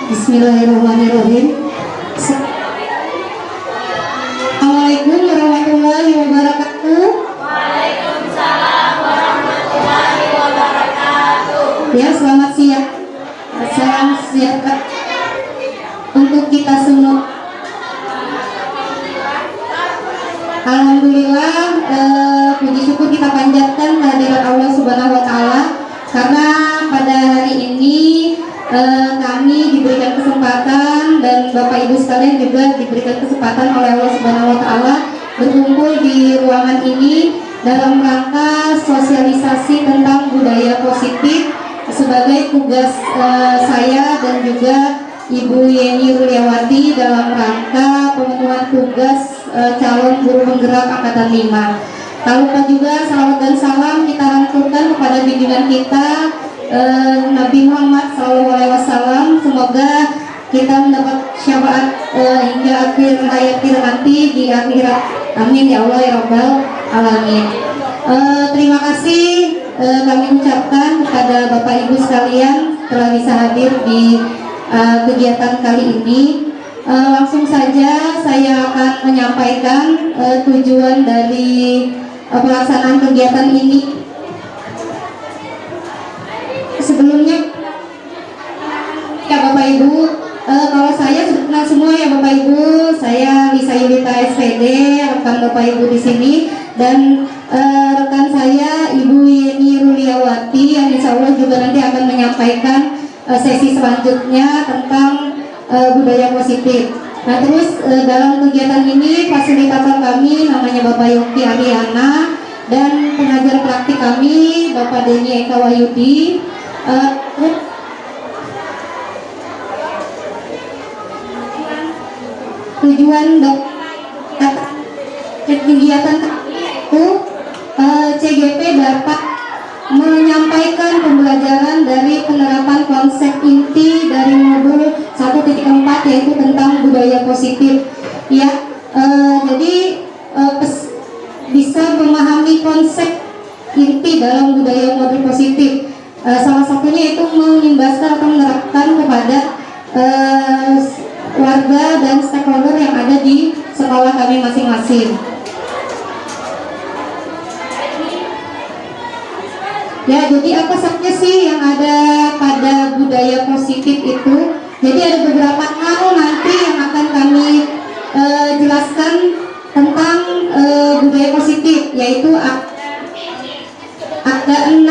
Bismillahirrahmanirrahim. Assalamualaikum warahmatullahi wabarakatuh. Waalaikumsalam warahmatullahi wabarakatuh. Ya, selamat siang. Salam sejahtera untuk kita semua. Alhamdulillah, puji syukur kita panjatkan kehadirat Allah Subhanahu wa taala karena pada hari ini kami diberikan kesempatan dan Bapak Ibu sekalian juga diberikan kesempatan oleh Allah Subhanahu wa taala berkumpul di ruangan ini dalam rangka sosialisasi tentang budaya positif sebagai tugas saya dan juga Ibu Yeni Ruliawati dalam rangka pemenuhan tugas calon guru penggerak angkatan 5. Tak lupa juga salawat dan salam kita haturkan kepada junjungan kita Nabi Muhammad SAW. Semoga kita mendapat syafaat hingga akhir hayat kita nanti di akhirat. Amin ya Allah ya Rabbal Alamin. Terima kasih kami ucapkan kepada Bapak Ibu sekalian telah bisa hadir di kegiatan kali ini. Langsung saja saya akan menyampaikan tujuan dari pelaksanaan kegiatan ini. Sebelumnya ya Bapak Ibu, kalau saya sudah kenal semua ya Bapak Ibu. Saya Lisa Yulita SPD, rekan Bapak Ibu di sini, dan rekan saya Ibu Yeni Ruliawati yang insya Allah juga nanti akan menyampaikan sesi selanjutnya tentang budaya positif. Nah terus dalam kegiatan ini fasilitator kami namanya Bapak Yogi Ariana dan pengajar praktik kami Bapak Denny Eka Wahyudi. Tujuan kegiatan itu CGP dapat menyampaikan pembelajaran dari penerapan konsep inti dari modul 1.4 yaitu tentang budaya positif. Ya, jadi bisa memahami konsep inti dalam budaya modul positif. Salah satunya itu mengimbaskan atau menerapkan kepada warga dan stakeholder yang ada di sekolah kami masing-masing. Ya, jadi apa saja sih yang ada pada budaya positif itu? Jadi ada beberapa hal nanti yang akan kami jelaskan tentang budaya positif, yaitu ada 6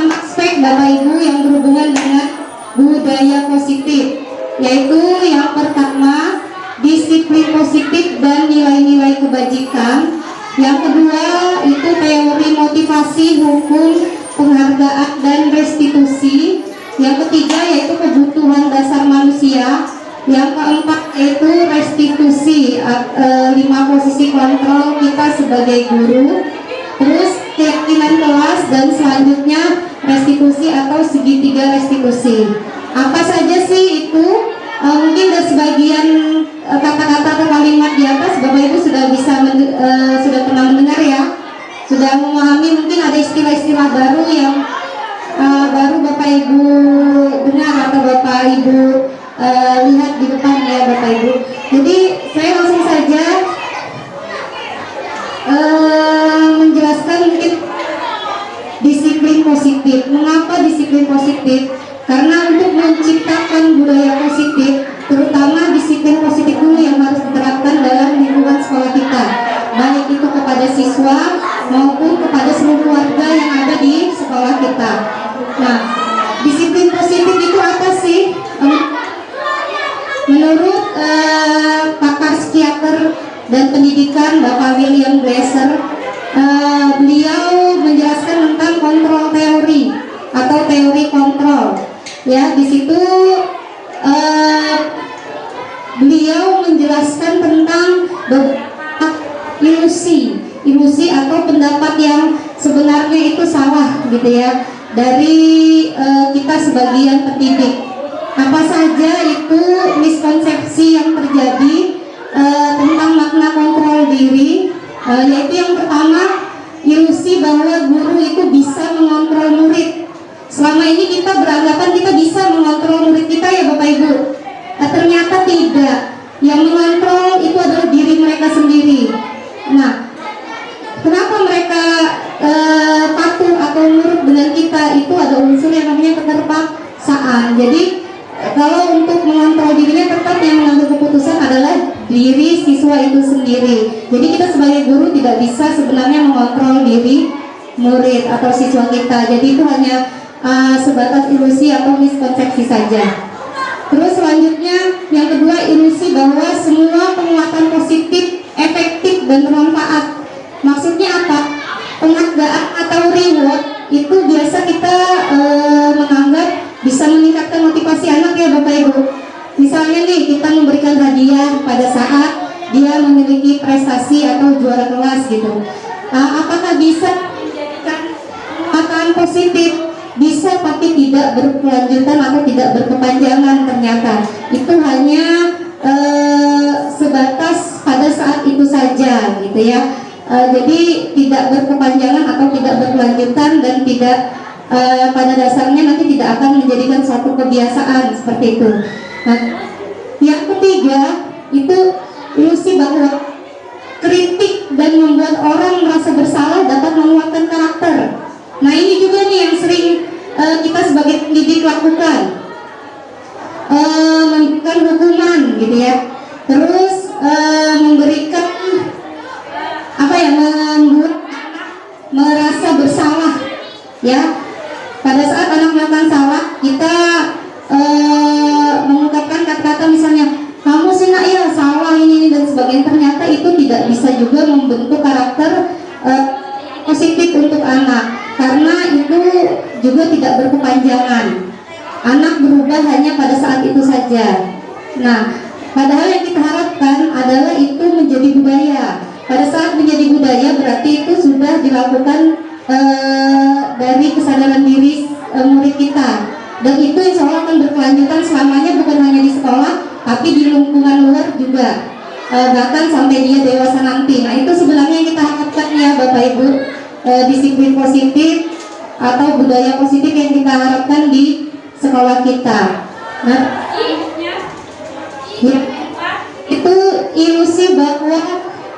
aspek Bapak Ibu yang berhubungan dengan budaya positif, yaitu yang pertama disiplin positif dan nilai-nilai kebajikan. Yang kedua itu teori motivasi, hukum, penghargaan dan restitusi. Yang ketiga yaitu kebutuhan dasar manusia. Yang keempat yaitu restitusi, 5 posisi kontrol kita sebagai guru. Terus keyakinan kelas dan selanjutnya restitusi atau segitiga restitusi. Apa saja sih itu? Mungkin dari sebagian kata-kata atau kalimat di atas Bapak Ibu sudah bisa sudah pernah mendengar ya, sudah memahami. Mungkin ada istilah-istilah baru yang baru Bapak Ibu dengar atau Bapak Ibu lihat di depan ya Bapak Ibu. Jadi saya langsung saja menjelaskan mungkin disiplin positif. Mengapa disiplin positif? Karena untuk menciptakan budaya positif, terutama disiplin positif dulu yang harus diterapkan dalam lingkungan sekolah kita, baik itu kepada siswa maupun kepada seluruh warga yang ada di sekolah kita. Nah, disiplin positif itu apa sih? Menurut pakar psikiater dan pendidikan Bapak William Glasser, beliau menjelaskan tentang kontrol teori atau teori kontrol. Ya, di situ beliau menjelaskan tentang ilusi atau pendapat yang sebenarnya itu salah gitu ya dari kita sebagian pendidik. Apa saja itu miskonsepsi yang terjadi tentang makna kontrol diri, yaitu yang pertama ilusi bahwa guru itu bisa mengontrol murid. Selama ini kita beranggapan kita bisa mengontrol murid kita ya tidak. Yang mengontrol itu adalah diri mereka sendiri. Nah, kenapa mereka patuh atau nurut dengan kita? Itu ada unsur yang namanya keterpaksaan. Jadi kalau untuk mengontrol dirinya, tetap yang mengambil keputusan adalah diri siswa itu sendiri. Jadi kita sebagai guru tidak bisa sebenarnya mengontrol diri murid atau siswa kita. Jadi itu hanya sebatas ilusi atau miskonsepsi saja. Terus selanjutnya yang kedua, ilusi bahwa semua penguatan positif, efektif dan bermanfaat. Maksudnya apa? Penghargaan atau reward itu biasa kita menganggap bisa meningkatkan motivasi anak ya Bapak Ibu. Misalnya nih, kita memberikan hadiah pada saat dia memiliki prestasi atau juara kelas gitu. Apakah bisa menjadikan penguatan positif? Bisa, tapi tidak berkelanjutan atau tidak berkepanjangan ternyata. Itu hanya sebatas pada saat itu saja gitu ya. Jadi tidak berkepanjangan atau tidak berkelanjutan dan tidak pada dasarnya nanti tidak akan menjadikan suatu kebiasaan seperti itu. Nah, yang ketiga itu ilusi bahwa kritik dan membuat orang merasa bersalah dapat menguatkan karakter. Nah, ini juga nih yang sering kita sebagai pendidik lakukan, memberikan hukuman gitu ya. Terus memberikan membuat merasa bersalah ya. Pada saat anak melakukan salah, kita mengungkapkan kata-kata misalnya, kamu sih nak ya salah ini dan sebagainya. Ternyata itu tidak bisa juga membentuk karakter positif untuk anak, karena itu juga tidak berkepanjangan. Anak berubah hanya pada saat itu saja. Nah, padahal yang kita harapkan adalah itu menjadi budaya. Pada saat menjadi budaya berarti itu sudah dilakukan dari kesadaran diri murid kita, dan itu insya Allah akan berkelanjutan selamanya, bukan hanya di sekolah tapi di lingkungan luar juga, bahkan sampai dia dewasa nanti. Nah, itu sebenarnya yang kita harapkan ya Bapak Ibu, disiplin positif atau budaya positif yang kita harapkan di sekolah kita. Nah, ya, itu ilusi bahwa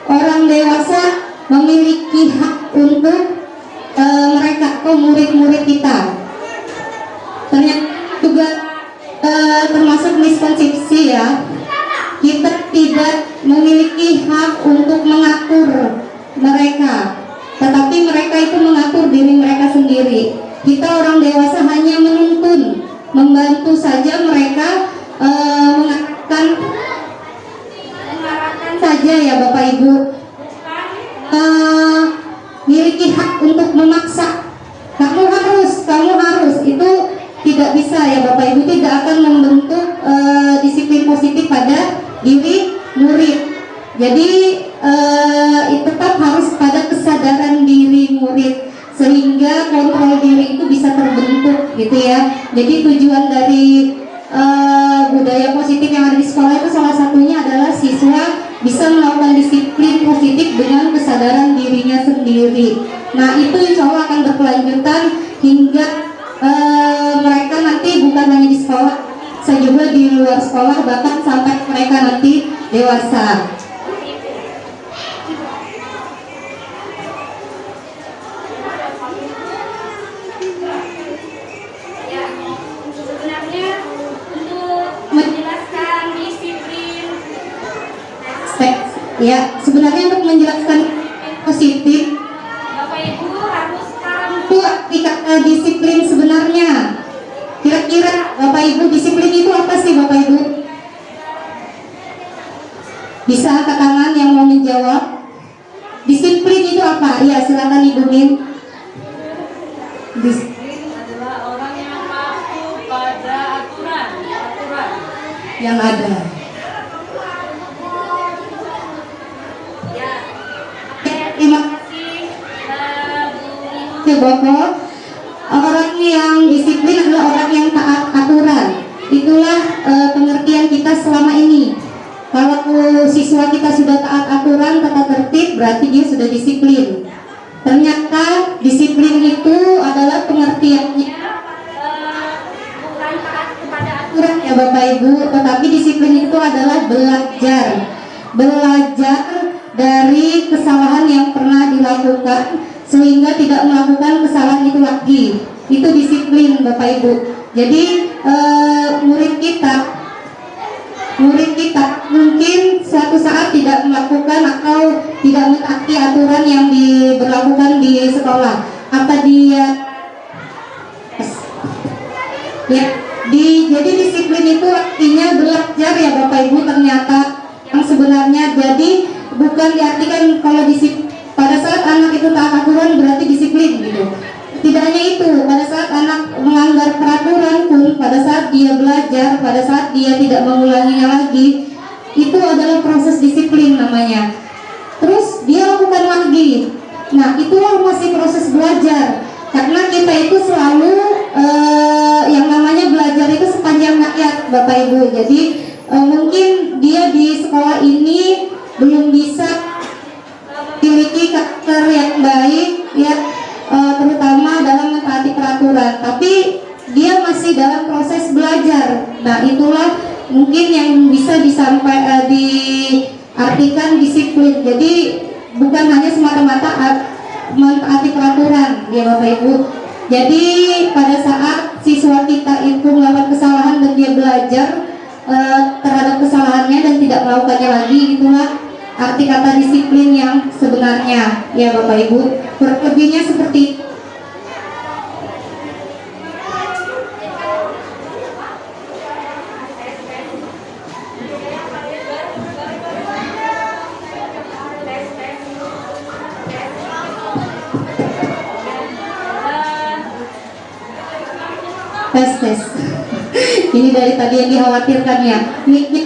orang dewasa memiliki hak untuk mereka atau murid-murid kita. Ternyata juga termasuk miskonsepsi ya. Kita tidak memiliki hak untuk mengatur mereka, tetapi mereka itu mengatur diri mereka sendiri. Kita orang dewasa hanya menuntun, membantu saja mereka, mengarahkan saja ya Bapak Ibu. Miliki hak untuk memaksa, kamu harus, itu tidak bisa ya Bapak Ibu, tidak akan membentuk disiplin positif pada diri murid. Jadi tetap harus pada kesadaran diri murid sehingga kontrol diri itu bisa terbentuk gitu ya. Jadi tujuan dari budaya positif yang ada di sekolah itu salah satunya adalah siswa bisa melakukan disiplin positif dengan kesadaran dirinya sendiri. Nah, itu insya Allah akan berkelanjutan hingga mereka nanti bukan hanya di sekolah, saya juga di luar sekolah, bahkan sampai mereka nanti dewasa. Ya, sebenarnya untuk menjelaskan positif, Bapak Ibu harus itu kata disiplin sebenarnya. Kira-kira Bapak Ibu, disiplin itu apa sih Bapak Ibu? Bisa angkat tangan yang mau menjawab. Disiplin itu apa? Ya, silakan Ibu Min. Disiplin adalah orang yang patuh pada aturan Yang ada. Terima kasih Bapak. Orang yang disiplin adalah orang yang taat aturan. Itulah pengertian kita selama ini. Kalau siswa kita sudah taat aturan, tata tertib, berarti dia sudah disiplin. Ternyata disiplin itu adalah pengertiannya bukan taat kepada aturan ya Bapak Ibu, tetapi disiplin itu adalah belajar. Belajar dari kesalahan yang pernah dilakukan sehingga tidak melakukan kesalahan itu lagi. Itu disiplin Bapak Ibu. Jadi murid kita mungkin suatu saat tidak melakukan atau tidak mentaati aturan yang diberlakukan di sekolah. Apa dia ya, jadi disiplin itu artinya belajar ya Bapak Ibu, ternyata yang sebenarnya. Jadi bukan diartikan kalau disiplin pada saat anak itu taat aturan berarti disiplin gitu. Tidak hanya itu, pada saat anak melanggar peraturan pun, pada saat dia belajar, pada saat dia tidak mengulanginya lagi, itu adalah proses disiplin namanya. Terus dia lakukan lagi. Nah, itulah masih proses belajar. Karena kita itu selalu yang namanya belajar itu sepanjang hayat Bapak Ibu. Jadi mungkin dia di sekolah ini belum bisa memiliki karakter yang baik ya, terutama dalam mentaati peraturan, tapi dia masih dalam proses belajar. Nah, itulah mungkin yang bisa diartikan disiplin. Jadi bukan hanya semata-mata mentaati peraturan ya Bapak Ibu. Jadi pada saat siswa kita itu melakukan kesalahan dan dia belajar terhadap kesalahannya dan tidak melakukannya lagi, itulah arti kata disiplin yang sebenarnya ya Bapak Ibu. Kurang lebihnya seperti itu. Tes. Ini dari tadi yang dikhawatirkan ya. Jadi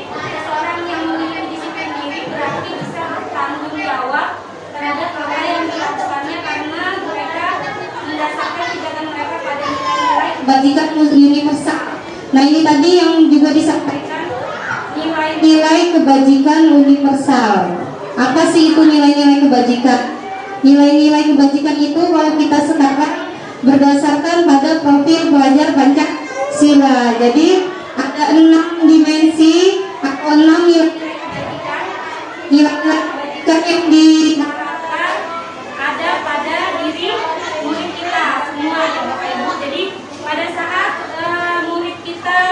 seseorang yang disiplin diri berarti bisa bertanggung jawab terhadap apa yang dilakukannya karena mereka mendasarkan tindakan mereka pada nilai-nilai Kebajikan universal. Nah, ini tadi yang juga disampaikan, nilai kebajikan universal. Apa sih itu nilai-nilai kebajikan? Nilai-nilai kebajikan itu kalau kita sekarang berdasarkan pada profil pelajar Pancasila. Jadi ada 6 dimensi atau 6 nilai kebajikan yang diharapkan ada pada diri murid kita semua ya Bapak Ibu. Jadi pada saat murid kita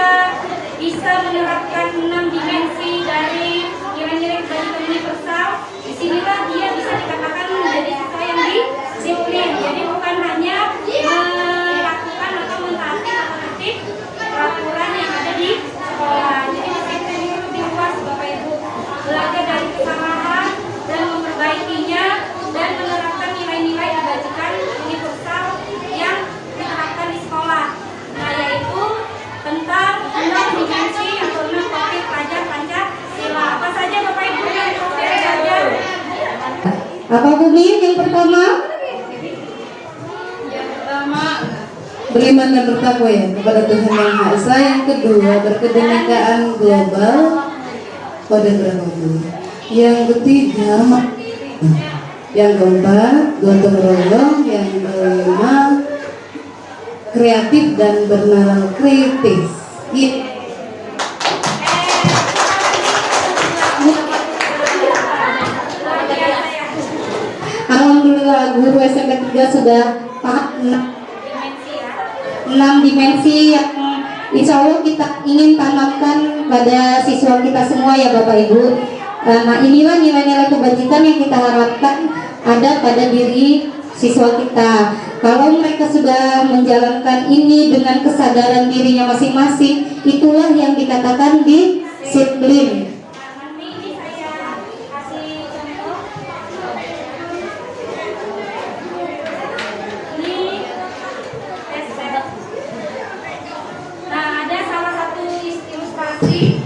bisa menerapkan 6 dimensi dari nilai-nilai kebajikan universal, disinilah dia bisa dikatakan menjadi siswa yang disiplin. Jadi bukan hanya melakukan atau mentaati peraturan yang ada di sekolah. Jadi disiplin itu lebih luas Bapak Ibu. Belajar dari kesalahan dan memperbaikinya dan menerapkan nilai-nilai kebajikan universal yang diterapkan di sekolah. Nah, yaitu tentang 6 dimensi atau 6 profil pelajar Pancasila. Apa saja Bapak Ibu yang profil pelajar? Apa Bumi yang pertama? Yang pertama, beriman dan bertakwa ya kepada Tuhan Yang Maha Esa. Yang kedua, berkebinekaan global pada beragama. Yang ketiga, yang keempat, gotong royong. Yang kelima, kreatif dan bernalar kritis. Alhamdulillah guru SMP 3 sudah paham 6 dimensi yang insya Allah kita ingin tanamkan pada siswa kita semua ya Bapak Ibu. Nah, inilah nilai-nilai kebajikan yang kita harapkan ada pada diri siswa kita. Kalau mereka sudah menjalankan ini dengan kesadaran dirinya masing-masing, itulah yang dikatakan disiplin. Nanti ini saya kasih contoh. Ini tes. Nah, ada salah satu ilustrasi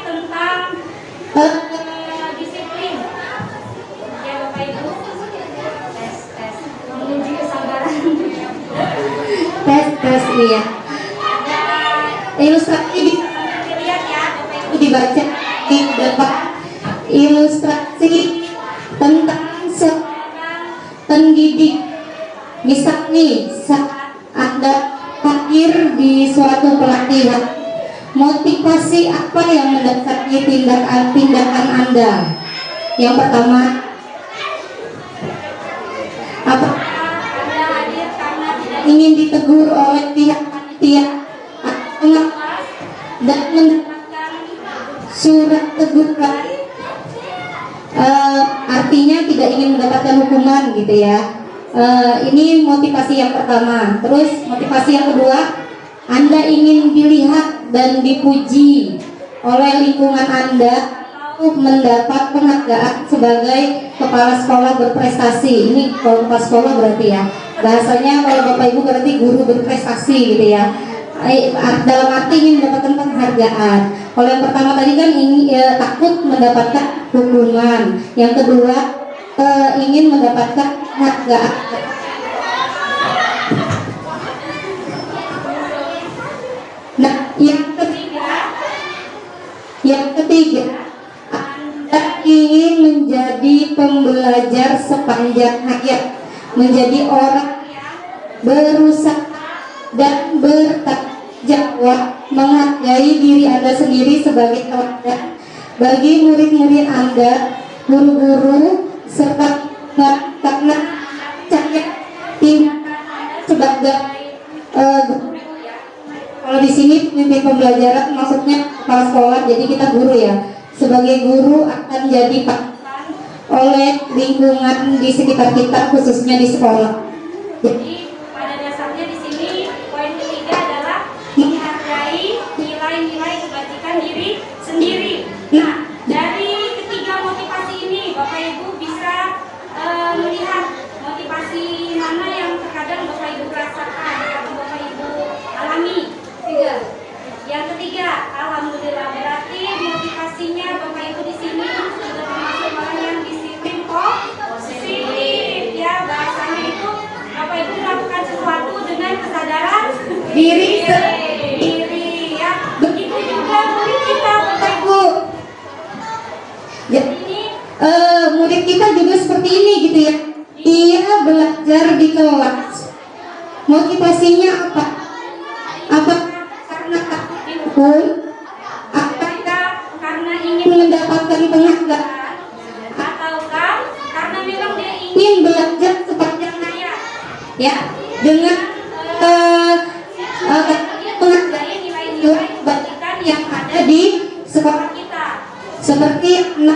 tentang disiplin. Ya Bapak Ibu. Tes. Menguji kesabaran. Tes iya. Ada Ilustrasi lihat ya Bapak Ibu. dibaca di depan, ilustrasi tentang seorang pendidik. Misal nih, saat Anda hadir di suatu pelatihan, motivasi apa yang mendasari tindakan Anda? Yang pertama, apa Anda hadir karena tidak ingin ditegur oleh pihak panitia dan mendapatkan surat teguran? Artinya tidak ingin mendapatkan hukuman gitu ya. Ini motivasi yang pertama. Terus motivasi yang kedua, Anda ingin dilihat dan dipuji oleh lingkungan Anda untuk mendapat penghargaan sebagai kepala sekolah berprestasi. Ini kalau kepala sekolah berarti ya, bahasanya kalau Bapak Ibu berarti guru berprestasi gitu ya. Dalam arti ingin mendapatkan penghargaan. Kalau yang pertama tadi kan takut mendapatkan hukuman. Yang kedua ingin mendapatkan penghargaan. Nah, yang ketiga, Anda ingin menjadi pembelajar sepanjang hayat, menjadi orang yang berusaha dan bertanggung jawab, menghargai diri Anda sendiri sebagai teladan bagi murid-murid Anda, guru-guru, serta karena saya tindakan sebagai kalau di sini pemimpin pembelajaran maksudnya kepala sekolah, jadi kita guru ya. Sebagai guru akan jadi panutan oleh lingkungan di sekitar kita, khususnya di sekolah. Jadi pada dasarnya di sini poin ketiga adalah menghargai nilai-nilai kebajikan diri sendiri. Nah, dari ketiga motivasi ini Bapak Ibu bisa melihat motivasi mana yang terkadang Bapak Ibu rasakan atau Bapak Ibu alami. Yang ketiga, alhamdulillah berarti motivasinya Bapak Ibu di sini sudah termasuk orang yang disiplin positif ya, bahasanya itu Bapak Ibu melakukan sesuatu dengan kesadaran Diri ya. Begitu juga murid kita Bapak Ibu. Jadi Ini murid kita juga seperti ini gitu ya. Ia belajar di kelas. Motivasinya apa? Apa karena takut dihukum? apakah karena ingin Mendapatkan penghargaan? ataukah karena memang dia ingin Ingin belajar sepanjang hayat ya, dengan penghargaan nilai-nilai kebajikan yang ada di sekolah kita. seperti 6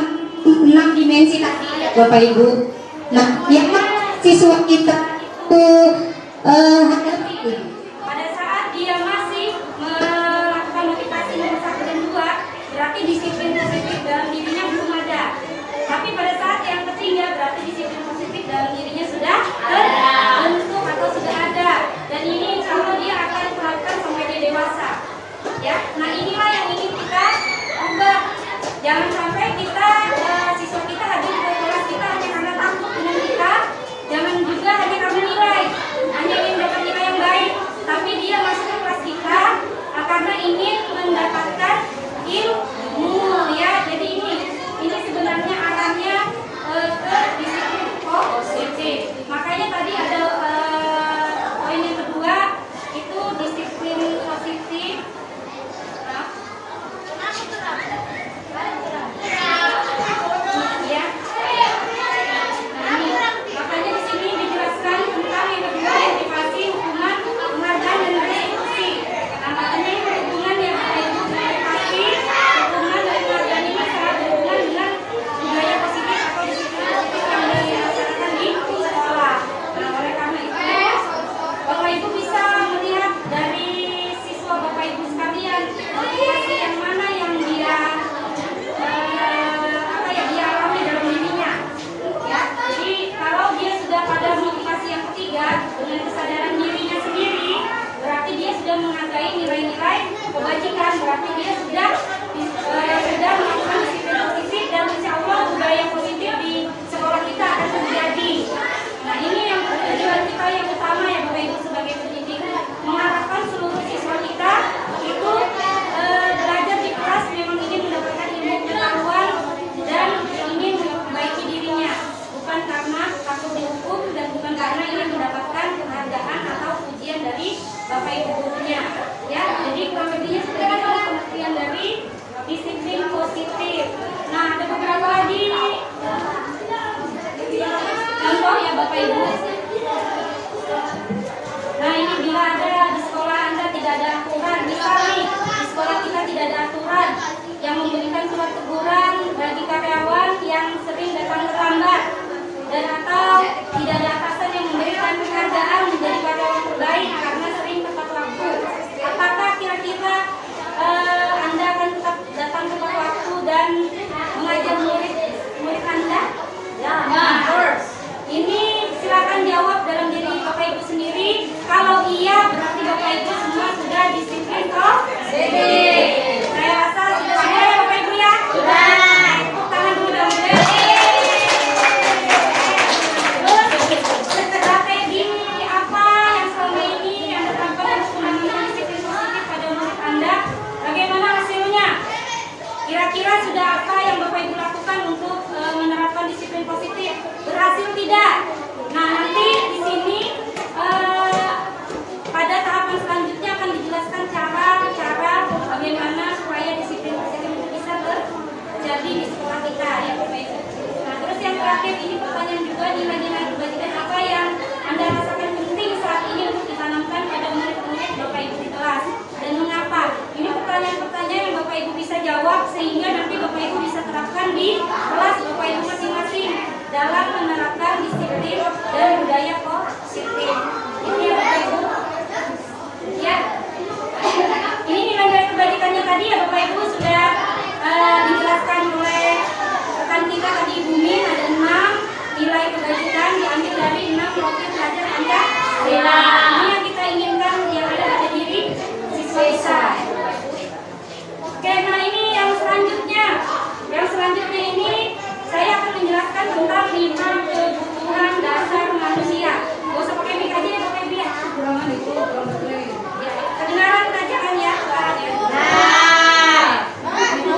dimensi tadi ya Bapak Ibu. Nah, yang siswa kita itu hadapi Pada saat dia masih melakukan motivasi nomor 1 dan 2, berarti disiplin positif dalam dirinya belum ada. Tapi pada saat yang ketiga, berarti disiplin positif dalam dirinya sudah terbentuk atau sudah ada. Dan ini insya Allah dia akan terapkan sampai dia dewasa. Ya, nah inilah yang ingin kita ubah. Jangan sampai kita siswa kita hadir ke kelas kita hanya karena takut dengan kita. Jangan juga hanya karena nilai, hanya ingin dapat nilai yang baik. membuat teguran bagi karyawan yang sering datang terlambat dan atau tidak ada atasan yang memberikan penghargaan menjadi karyawan terbaik karena sering tepat waktu. Apakah kira-kira Anda akan tetap datang tepat waktu dan mengajar murid Anda? Ya. Ini silakan jawab dalam diri Bapak Ibu sendiri. Kalau iya, berarti Bapak Ibu semua sudah disiplin kok? Saya rasa sudah ya Bapak Ibu ya? Sudah. Tepuk tangan dulu dong. Strategi apa yang selama ini Anda terapkan untuk menanamkan disiplin positif pada murid Anda? Bagaimana hasilnya? Kira-kira sudah apa yang Bapak Ibu lakukan untuk menerapkan disiplin positif? Berhasil tidak? Nah, nanti di sini pada tahapan selanjutnya akan dijelaskan cara bagaimana supaya disiplin positif itu bisa terjadi di sekolah kita ya Bapak Ibu. Nah, terus yang terakhir ini pertanyaan juga, nilai-nilai kebajikan apa yang Anda rasakan penting saat ini untuk ditanamkan pada murid-murid Bapak Ibu di kelas dan mengapa? Ini pertanyaan-pertanyaan yang Bapak Ibu bisa jawab sehingga nanti Bapak Ibu bisa terapkan di kelas Bapak Ibu masing-masing dalam menerapkan disiplin dan budaya positif. Ini ya Bapak Ibu. Ya. Ini nilai-nilai kebajikannya tadi ya Bapak Ibu sudah dijelaskan oleh rekan kita tadi Ibu Min, ada 6 nilai kebajikan diambil dari 6 motif belajar Pancasila. Ini yang kita inginkan yang ada pada diri siswa kita. Oke, nah ini yang selanjutnya. Yang selanjutnya ini saya akan menjelaskan tentang 5 kebutuhan dasar manusia. Gak usah pakai mic aja ya Bapak Ibu ya. Kurangan itu, ya, kedengaran aja kan ya suaranya. Nah,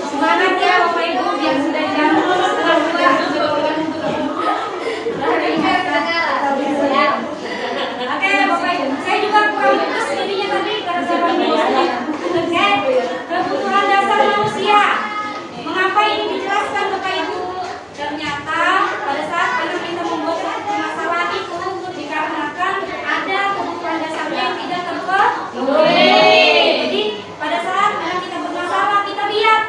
semangat ya Bapak Ibu yang sudah jam setengah 2. Oke Bapak Ibu, saya juga kurang fokus jadinya tadi karena saya Oke, kebutuhan dasar manusia. Mengapa ini dijelaskan Bapak Ibu? Ternyata pada saat anak kita membuat masalah itu dikarenakan ada kebutuhan dasarnya yang tidak terpenuhi. Jadi pada saat anak kita bermasalah, kita lihat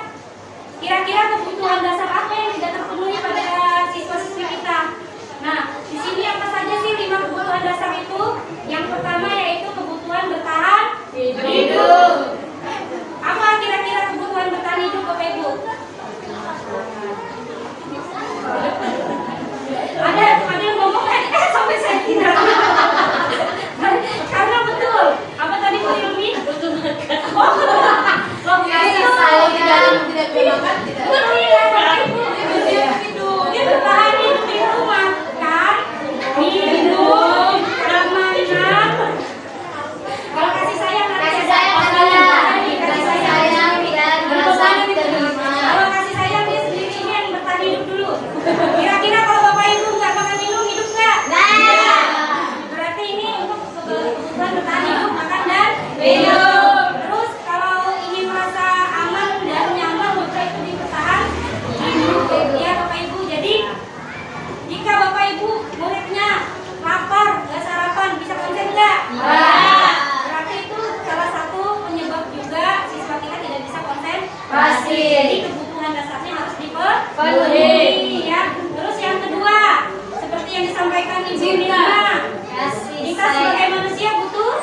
kira-kira kebutuhan dasar apa yang tidak terpenuhi pada siswa-siswi kita. Nah, di sini apa saja sih 5 kebutuhan dasar itu? Yang pertama yaitu kebutuhan bertahan hidup. Apa kira-kira kebutuhan bertahan hidup Bapak Ibu? Ada yang ngomong sampai saya tidak. Karena betul. Apa tadi Bu Ilmi? Betul banget. Tidak gunakan tidak. Dia bertahan hidup itu makan, minum, amanah. Kalau kasih sayang dan merasa diterima. Kalau kasih sayang dia sendiri ini yang bertahan hidup dulu. Kira-kira kalau Bapak Ibu nggak makan minum hidup nggak? Berarti ini untuk kebutuhan bertahan hidup makan dan minum. Terus kalau ingin merasa aman dan nyaman maka itu dipertahan hidup ya Bapak Ibu. Jadi jika Bapak Ibu muridnya lapar nggak sarapan bisa konsen nggak? Berarti itu salah satu penyebab juga siswa kita tidak bisa konsentrasi. Jadi kebutuhan dasarnya harus dipenuhi ya. Terus yang kedua, seperti yang disampaikan Ibu Nina, kita sebagai manusia butuh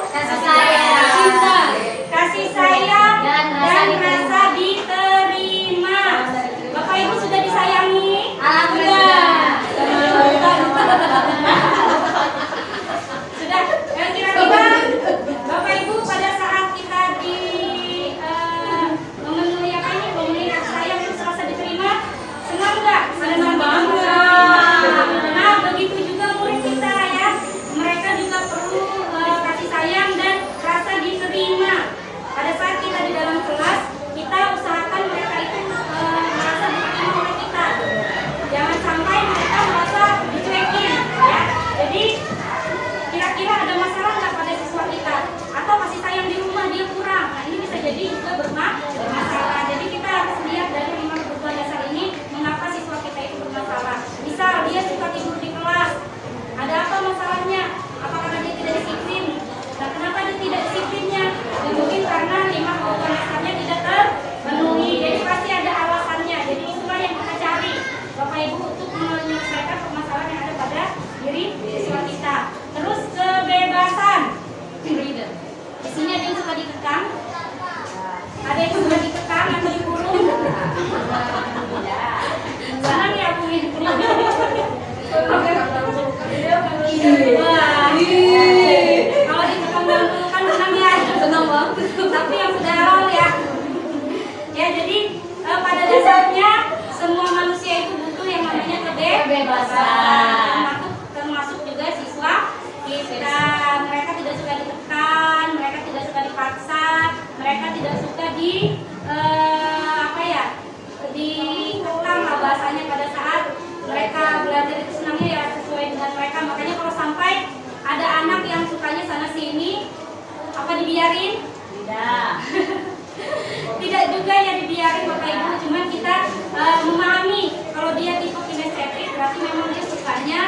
dibiarin? Tidak. Tidak juga ya dibiarin Bapak Ibu, cuman kita memahami kalau dia tipe kinestetik berarti memang dia sukanya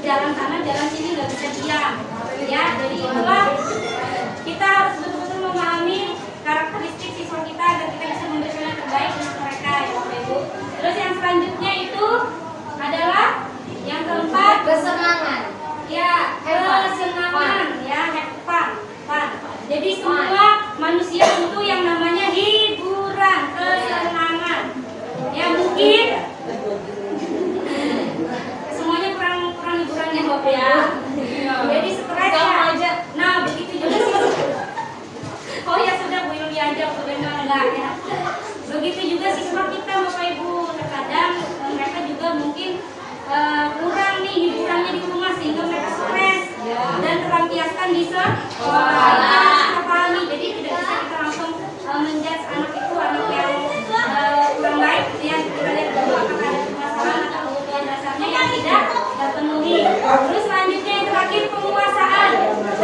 jalan sana jalan sini, nggak bisa diam ya. Jadi itulah kita harus betul-betul memahami karakteristik siswa kita agar kita bisa memberikan yang terbaik untuk mereka ya Bapak Ibu. Terus yang selanjutnya itu adalah yang keempat, Kesenangan. ya, kesenangan ya, fun. Jadi semua manusia itu yang namanya hiburan, kesenangan. Ya mungkin semuanya kurang hiburannya Bapak ya. Jadi stres ya. Nah begitu juga sih. Oh ya sudah Bu Yuli aja, udah enggak ya. Begitu juga siswa kita Bapak Ibu, terkadang mereka juga mungkin kurang nih hiburannya di rumah sehingga mereka stres dan terlampiaskan di sekolah. Kita pahami, jadi tidak bisa kita langsung menjudge anak itu anak yang kurang baik gitu ya. Kita lihat dulu apakah ada permasalahan atau kebutuhan dasarnya yang tidak terpenuhi. Terus selanjutnya yang terakhir, penguasaan.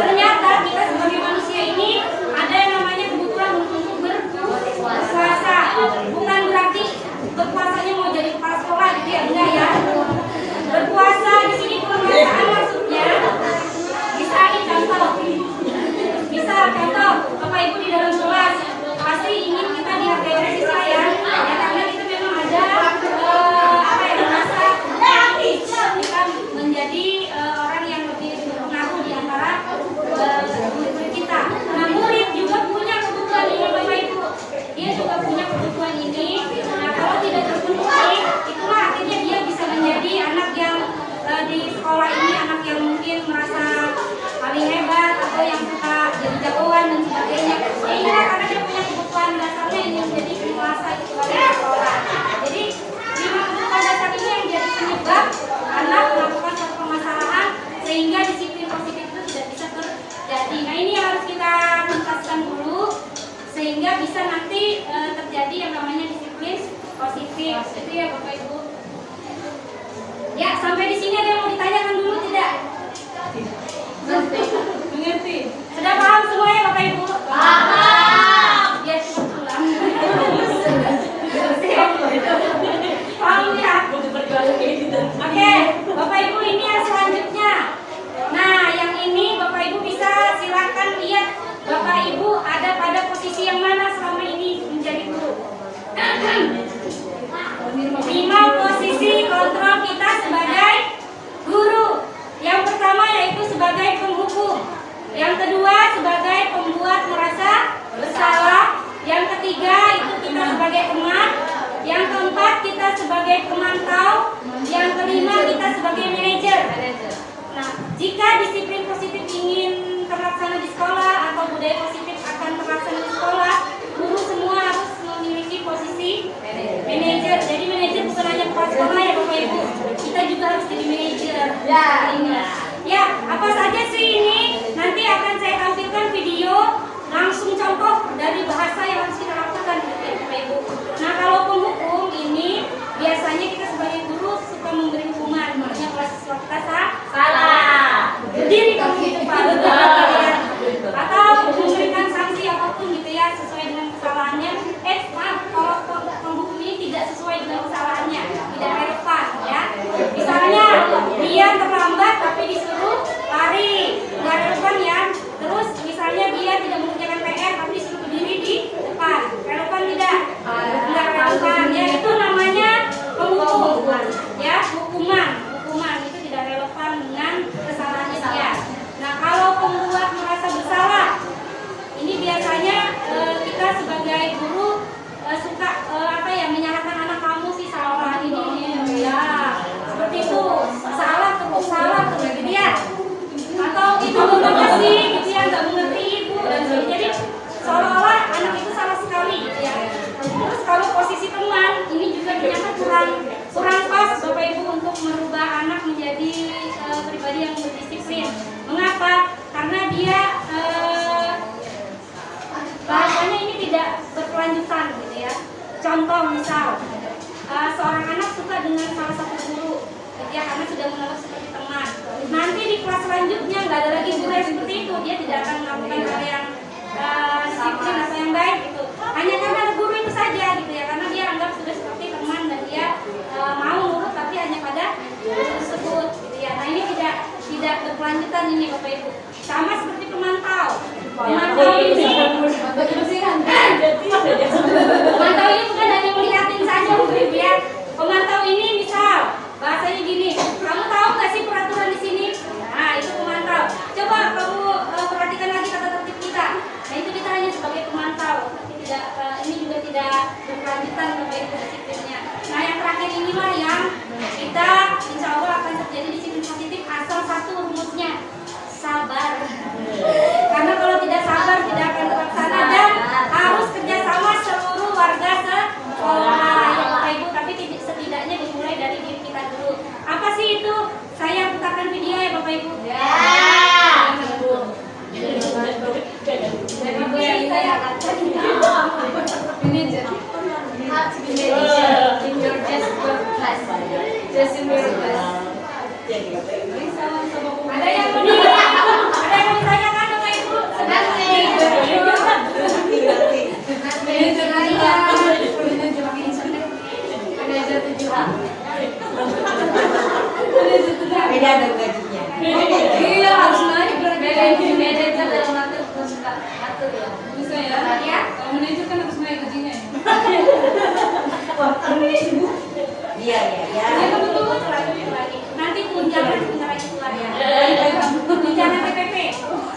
Ternyata kita sebagai manusia ini ada yang namanya kebutuhan untuk berpuasa. Bukan berarti berpuasanya mau jadi kepala sekolah gitu ya, enggak ya. Berpuasa di sini penguasaan maksudnya bisa contoh Bapak Ibu di dalam kelas pasti ingin kita dihargai oleh siswa ya karena kita memang ada merasa kita menjadi orang yang lebih berpengaruh di antara murid kita. Nah murid juga punya kebutuhan ini Bapak Ibu, dia juga punya kebutuhan ini. Nah kalau tidak terpenuhi, itulah akhirnya dia bisa menjadi anak yang di sekolah ini anak yang mungkin merasa paling hebat atau yang suka jadi jagoan dan sebagainya. Ya inilah karena dia punya kebutuhan dasarnya ini menjadi penguasa di sekolah. Jadi 5 kebutuhan dasar ini yang jadi penyebab anak melakukan suatu permasalahan sehingga disiplin positif itu tidak bisa terjadi. Nah ini yang harus kita tuntaskan dulu sehingga bisa nanti terjadi yang namanya disiplin positif. Itu ya Bapak Ibu. Ya, sampai di sini ada yang mau ditanyakan dulu tidak? Mengerti. Sudah paham semuanya Bapak Ibu? Paham. Ya, cepat pulang. Paham ya? Oke, Bapak Ibu ini yang selanjutnya. Nah, yang ini Bapak Ibu bisa silakan lihat Bapak Ibu ada pada posisi yang mana selama ini menjadi guru. 5 posisi kontrol kita sebagai guru. Yang pertama yaitu sebagai penghukum. Yang kedua sebagai pembuat merasa bersalah. Yang ketiga itu kita sebagai teman. Yang keempat kita sebagai pemantau. Yang kelima kita sebagai manajer. Nah, jika disiplin positif ingin terlaksana di sekolah atau budaya positif akan terlaksana di sekolah, guru semua harus memiliki posisi manajer. Jadi manajer bukan hanya kepala sekolah ya Bapak Ibu, kita juga harus jadi manajer. Ya, apa saja sih ini? Nanti akan saya tampilkan video langsung contoh dari bahasa yang harus kita lakukan ya Bapak Ibu. Nah kalau penghukum ini biasanya kita sebagai guru suka memberi hukuman, makanya kalau siswa kita salah berdiri kamu di depan atau memberikan sanksi apapun gitu ya sesuai dengan kesalahannya. Maaf, kalau penghukum ini tidak sesuai dengan kesalahannya, tidak relevan ya. Misalnya dia terlambat tapi disuruh lari, nggak relevan ya. Terus misalnya dia tidak mengerjakan PR tapi disuruh berdiri di depan, relevan tidak? Nggak relevan ya, itu namanya penghukum ya, hukuman itu tidak relevan dengan kesalahannya dia. Nah kalau pembuat merasa bersalah, ini biasanya kita sebagai guru suka menyalahkan anak kamu sih salah ini ya seperti itu, salah gitu ya, atau ibu mengerti gitu ya, nggak mengerti ibu dan sebagainya. Jadi seolah-olah anak itu salah sekali gitu ya. Terus kalau posisi teman ini juga ternyata kurang pas Bapak Ibu untuk merubah anak menjadi pribadi yang berdisiplin. Mengapa? Karena dia bahasanya ini tidak berkelanjutan gitu ya. Contoh misal seorang anak suka dengan salah satu guru ya, karena sudah menganggap seperti teman. Nanti di kelas selanjutnya nggak ada lagi guru yang seperti itu, dia tidak akan melakukan hal yang Pemantau ini bukan hanya melihatin saja, Bu Ibu ya. Pemantau ini misal bahasanya gini, kamu tahu nggak sih peraturan di sini? Nah itu pemantau. Coba kamu perhatikan lagi tata tertib kita. Nah itu kita hanya sebagai pemantau, tapi tidak ini juga tidak berkelanjutan baik disiplinnya. Nah yang terakhir inilah yang kita insya Allah akan terjadi disiplin positif asal satu rumusnya sabar. Karena kalau tidak sabar tidak akan terlaksana dan harus kerjasama seluruh warga sekolah ya Bapak Ibu, tapi setidaknya dimulai dari diri kita dulu. Apa sih itu? Saya putarkan video ya Bapak Ibu. Ya. Ada yang mau ditanyakan Bapak Ibu? Beda ada gajinya. Iya harus naik beda dalam atur suka atur ya. Bisa ya? Kalau manajer kan harus naik gajinya. Iya. Ya betul lagi. Nanti tunjangan sebentar lagi keluar ya. Tunjangan PPP.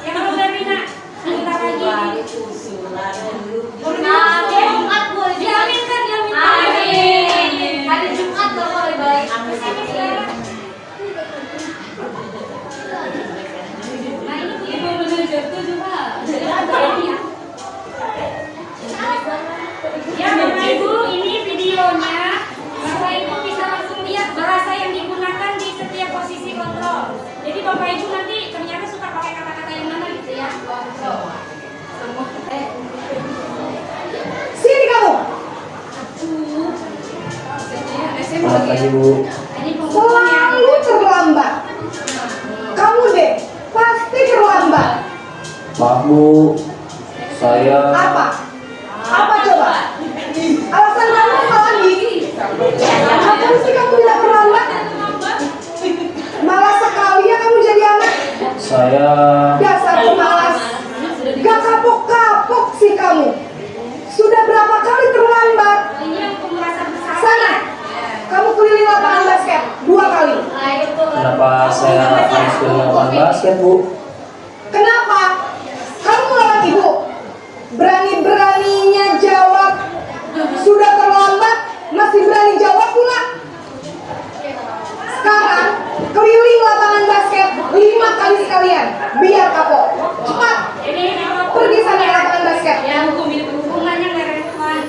Ya kalau udah Rina sebentar lagi. Usulan dulu. Jumat boleh. Diamin kan diamin. Amin. Hari Jumat kalau boleh baik. Nah ini Ibu manajer tuh juga. Ya Bapak Ibu, ini videonya. Bapak Ibu bisa langsung lihat bahasa yang digunakan di setiap posisi kontrol. Jadi Bapak Ibu nanti ternyata suka pakai kata-kata yang mana gitu ya. Sini kamu. Selamat pagi Bu. Ini penghukumnya. Selalu terlambat. Kamu deh pasti terlambat. Maaf Bu, saya Apa? Apa coba? Alasan kamu apa lagi? Apa sih kamu tidak terlambat? Malas sekali ya kamu jadi anak. saya Dasar pemalas. Gak kapok-kapok sih kamu. Sudah berapa kali terlambat? Ini yang merasa bersalah. Sana, kamu keliling lapangan basket 2 kali. kenapa saya harus ke lapangan basket Bu? Kenapa? Kamu melawan ibu. Berani-beraninya jawab. Sudah terlambat, masih berani jawab pula. Sekarang, keliling lapangan basket 5 kali sekalian. Biar kapok. Cepat, pergi sana ke lapangan basket. Ya hukum ini hubungannya nggak relevan.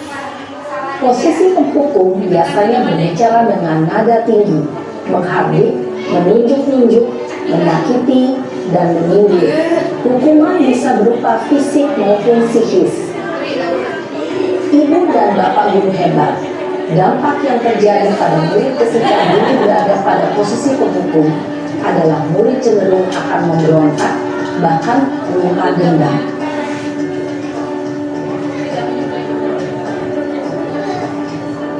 Posisi penghukum biasanya berbicara dengan nada tinggi, menghardik, menunjuk-nunjuk, menyakiti, dan menyindir. Hukuman bisa berupa fisik maupun psikis. Ibu dan bapak guru hebat. Dampak yang terjadi pada murid ketika guru berada pada posisi penghukum adalah murid cenderung akan memberontak, bahkan menyimpan dendam.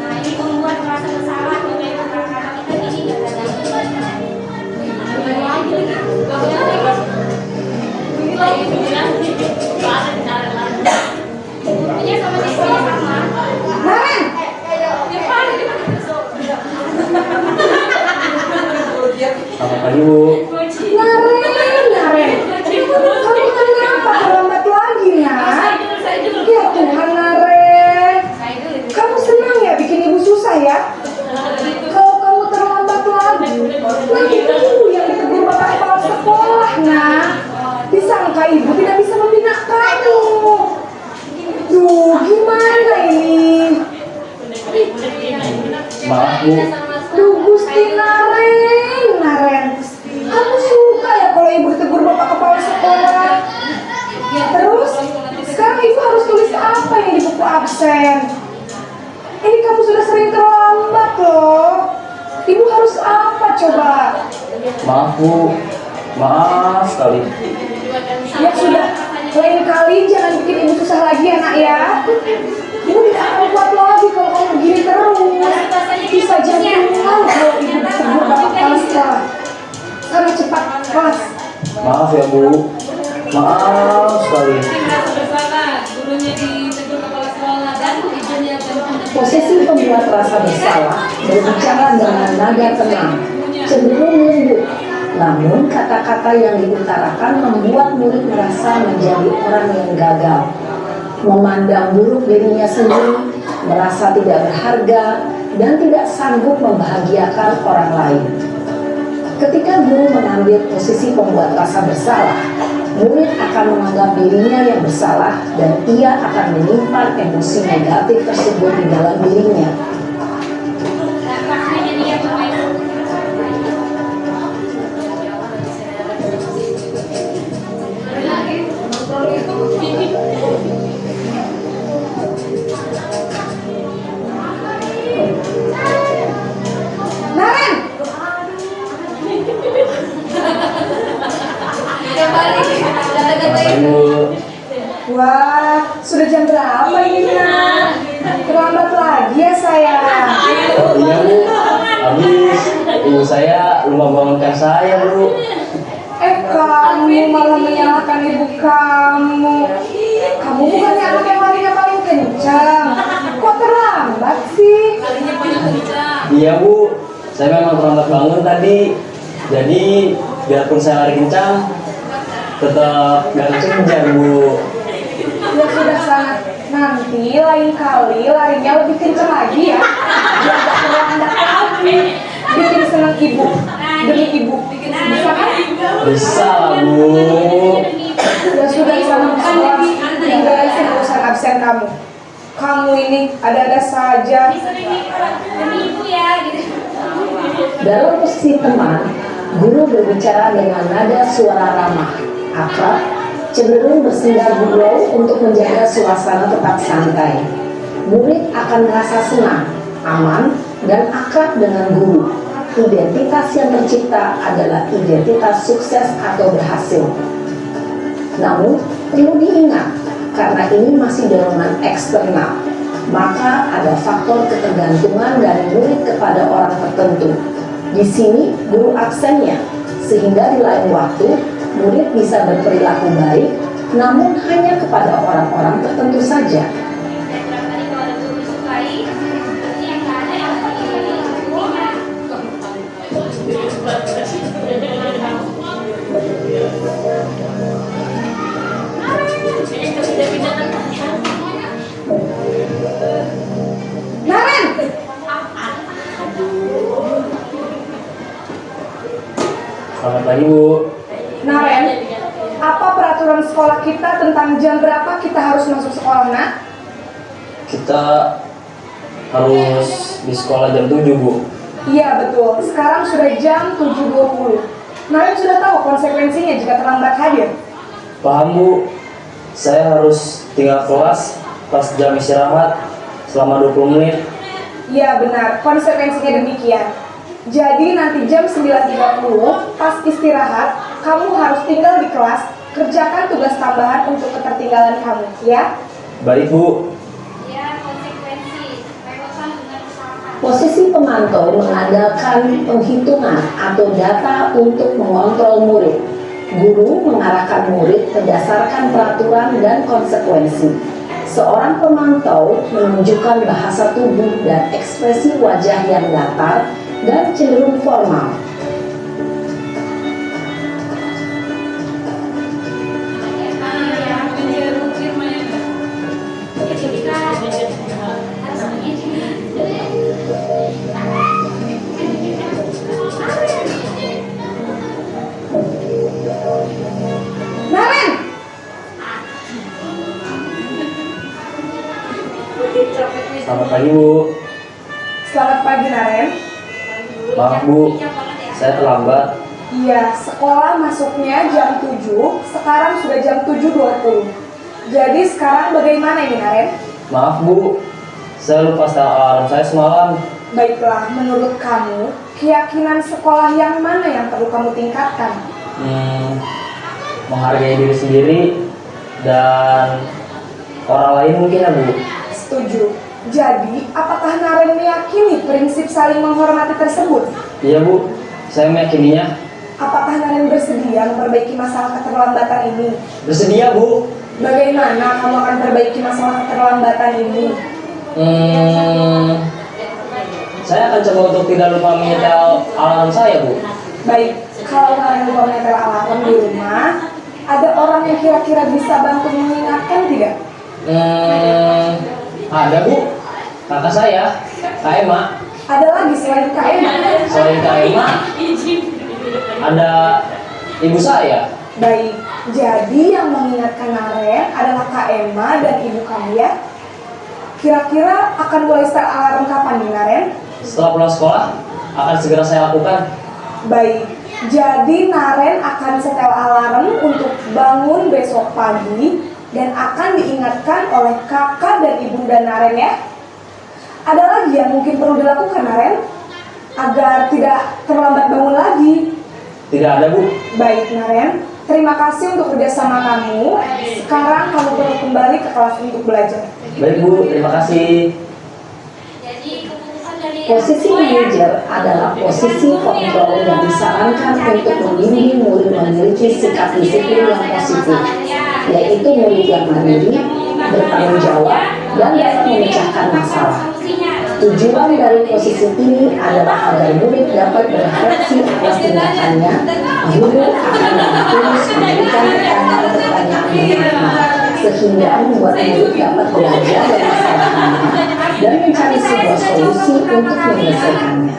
Nah ini membuat merasa bersalah Bapak Ibu karena kita gini nggak ada. Buktinya sama sisinya sama. Naren, Selamat pagi Bu. Naren. Kamu kenapa terlambat lagi, nak? Ya Tuhan, Naren. Kamu senang ya bikin ibu susah ya? Kalau kamu terlambat lagi, nanti ibu yang ditegur bapak kepala sekolah, nak. Disangka ibu tidak bisa membina kamu. Duh, gimana ini? Maaf Bu, Duh, Gusti Naren. Kamu suka ya kalau ibu ditegur bapak kepala sekolah? Terus, sekarang ibu harus tulis apa yang di buku absen? Ini kamu sudah sering terlambat loh. Ibu harus apa coba? maaf Bu, maaf sekali. Ya sudah, lain kali jangan bikin ibu susah lagi ya nak ya. Ibu tidak akan kuat lagi kalau kamu begini terus. Bisa jantungan kalau ibu ditegur bapak kepala sekolah. Sana cepat kelas. Maaf ya Bu, maaf sekali. sebelumnya ditegur kepala sekolah dan izinnya Posisi pembuat rasa bersalah berbicara dengan nada tenang, cenderung lembut. Namun kata-kata yang diutarakan membuat murid merasa menjadi orang yang gagal, memandang buruk dirinya sendiri, merasa tidak berharga, dan tidak sanggup membahagiakan orang lain. Ketika guru mengambil posisi pembuat rasa bersalah, murid akan menganggap dirinya yang bersalah dan ia akan menyimpan emosi negatif tersebut di dalam dirinya. Naren, Ibu. wah, sudah jam berapa ini, Nak? Terlambat lagi ya saya. Iya Bu, habis ibu saya lupa bangunkan saya Bu. Kamu malah menyalahkan ibu kamu. Kamu bukannya anak yang larinya paling kencang. Kok terlambat sih? Iya Bu, saya memang terlambat bangun tadi. Jadi biarpun saya lari kencang, tetap gak kejar Bu. Ya sudah sana. Nanti lain kali larinya lebih kencang lagi ya. Biar gak terlambat lagi. Bikin senang ibu. Demi ibu. Bisa kan? Bisa lah Bu. Ya sudah sana ke sekolah. Beresin urusan absen kamu. Kamu ini ada-ada saja. Demi ibu ya gitu. Dalam posisi teman, guru berbicara dengan nada suara ramah, akrab, cenderung bersinggah gurau untuk menjaga suasana tetap santai. Murid akan merasa senang, aman, dan akrab dengan guru. Identitas yang tercipta adalah identitas sukses atau berhasil. Namun, perlu diingat, karena ini masih dorongan eksternal, maka ada faktor ketergantungan dari murid kepada orang tertentu. Di sini guru absennya, sehingga di lain waktu murid bisa berperilaku baik, namun hanya kepada orang-orang tertentu saja. Tadi kalau ada guru disukai, berarti yang nggak ada yang diterima. Naren! Selamat pagi Bu. Naren, apa peraturan sekolah kita tentang jam berapa kita harus masuk sekolah, Nak? Kita harus di sekolah jam 7 Bu. Iya betul, sekarang sudah jam 7.20. Naren sudah tahu konsekuensinya jika terlambat hadir. Paham Bu. Saya harus tinggal kelas pas jam istirahat selama 20 menit. Iya benar, konsekuensinya demikian. Jadi nanti jam 9.30 pas istirahat, kamu harus tinggal di kelas, kerjakan tugas tambahan untuk ketertinggalan kamu, ya? Baik Bu. Ya, konsekuensi relevan dengan kesalahan. Posisi pemantau mengandalkan penghitungan atau data untuk mengontrol murid. Guru mengarahkan murid berdasarkan peraturan dan konsekuensi. Seorang pemantau menunjukkan bahasa tubuh dan ekspresi wajah yang datar dan cenderung formal. Naren! Selamat pagi Bu. Selamat pagi, Naren. Maaf Bu, saya terlambat. Iya, sekolah masuknya jam 7, sekarang sudah jam 7.20. Jadi sekarang bagaimana ini, Naren? Maaf Bu, saya lupa setel alarm saya semalam. Baiklah, menurut kamu, keyakinan sekolah yang mana yang perlu kamu tingkatkan? Menghargai diri sendiri dan orang lain mungkin ya Bu. Setuju. Jadi, apakah Naren meyakini prinsip saling menghormati tersebut? Iya Bu, saya meyakininya. Apakah Naren bersedia memperbaiki masalah keterlambatan ini? Bersedia Bu. Bagaimana kamu akan perbaiki masalah keterlambatan ini? Saya akan coba untuk tidak lupa menyetel alarm saya, Bu. Baik, kalau kalian lupa menyetel alarm di rumah, ada orang yang kira-kira bisa bantu mengingatkan tidak? Ada, Bu. Kakak saya, Kak Emma. Ada lagi selain Kak Emma? Selain Kak Emma, ada ibu saya. Baik, jadi yang mengingatkan Naren adalah Kak Emma dan ibu kamu ya. Kira-kira akan mulai start alarm kapan nih Naren? Setelah pulang sekolah, akan segera saya lakukan. Baik, jadi Naren akan setel alarm untuk bangun besok pagi dan akan diingatkan oleh kakak dan ibunda Naren ya. Ada lagi yang mungkin perlu dilakukan Naren agar tidak terlambat bangun lagi? Tidak ada, Bu. Baik Naren, terima kasih untuk kerjasama kamu. Sekarang kamu perlu kembali ke kelas untuk belajar. Baik, Bu. Terima kasih. Jadi keputusan dari Posisi manajer adalah posisi kontrol yang disarankan untuk membimbing murid memiliki sikap disiplin yang positif, yaitu murid yang mandiri, bertanggung jawab, dan dapat memecahkan masalah. Tujuan dari posisi ini adalah agar murid dapat berefleksi atas tindakannya. Guru akan terus memberikan pertanyaan-pertanyaan bermakna, sehingga membuat murid dapat belajar dari kesalahannya dan mencari sebuah solusi untuk menyelesaikannya.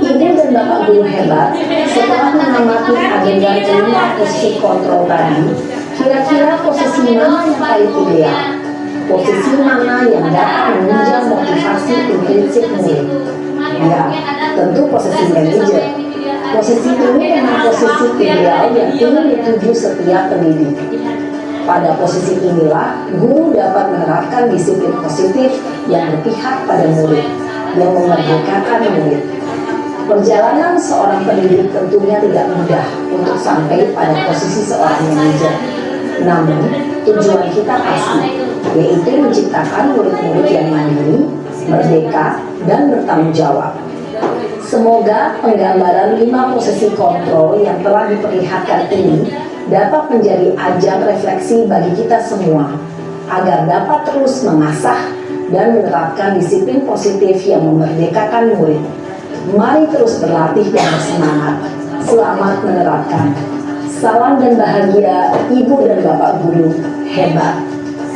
Ibu dan Bapak guru hebat, setelah mengamati agenda 5 posisi kontrol tadi, kira-kira posisi mana yang paling ideal? Posisi mana yang dapat menunjang motivasi intrinsik murid? Ya, tentu posisi manajer. Posisi ini memang posisi ideal yang ingin dituju setiap pendidik. Pada posisi inilah, guru dapat menerapkan disiplin positif yang berpihak pada murid, yang memerdekakan murid. Perjalanan seorang pendidik tentunya tidak mudah untuk sampai pada posisi seorang manajer. Namun, tujuan kita pasti, yaitu menciptakan murid-murid yang mandiri, merdeka, dan bertanggung jawab. Semoga penggambaran 5 posisi kontrol yang telah diperlihatkan ini dapat menjadi ajang refleksi bagi kita semua, agar dapat terus mengasah dan menerapkan disiplin positif yang memerdekakan murid. Mari terus berlatih dan bersemangat. Selamat menerapkan. Salam dan bahagia Ibu dan Bapak guru hebat.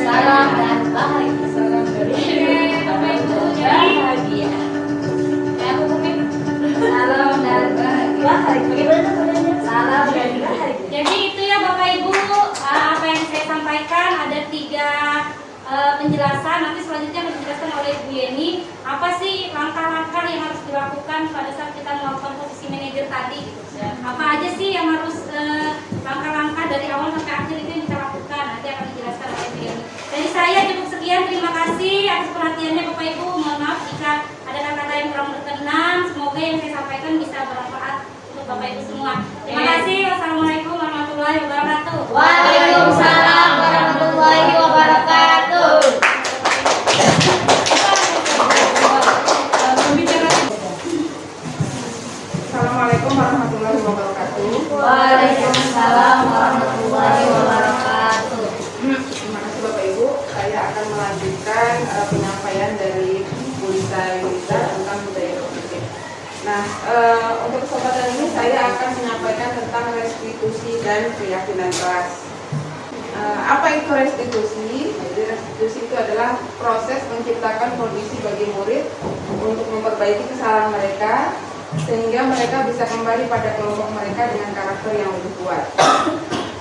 salam dan bahagia. Salam dari Bapak Ibu bahagia. Salam dan bahagia. Salam dan bahagia. Jadi itu ya Bapak Ibu, apa yang saya sampaikan ada 3 penjelasan. Nanti selanjutnya akan dijelaskan oleh Bu Yeni. Apa sih langkah-langkah yang harus dilakukan pada saat kita melakukan posisi manajer tadi? Apa aja sih yang harus langkah-langkah dari awal sampai akhir itu yang kita lakukan? Nanti akan dijelaskan oleh Bu Yeni. Dari saya cukup sekian. Terima kasih atas perhatiannya Bapak Ibu. Mohon maaf jika ada kata-kata yang kurang berkenan. Semoga yang saya sampaikan bisa bermanfaat untuk Bapak Ibu semua. Terima kasih. Wassalamualaikum warahmatullahi wabarakatuh. Waalaikumsalam warahmatullahi wabarakatuh. Assalamualaikum warahmatullahi wabarakatuh. Waalaikumsalam warahmatullahi wabarakatuh. Terima kasih Bapak Ibu. Saya akan melanjutkan penyampaian dari Bu Lisa Yulisa tentang budaya positif. Nah, untuk kesempatan ini saya akan menyampaikan tentang restitusi dan keyakinan kelas. Apa itu restitusi? Jadi restitusi itu adalah proses menciptakan kondisi bagi murid untuk memperbaiki kesalahan mereka sehingga mereka bisa kembali pada kelompok mereka dengan karakter yang lebih kuat.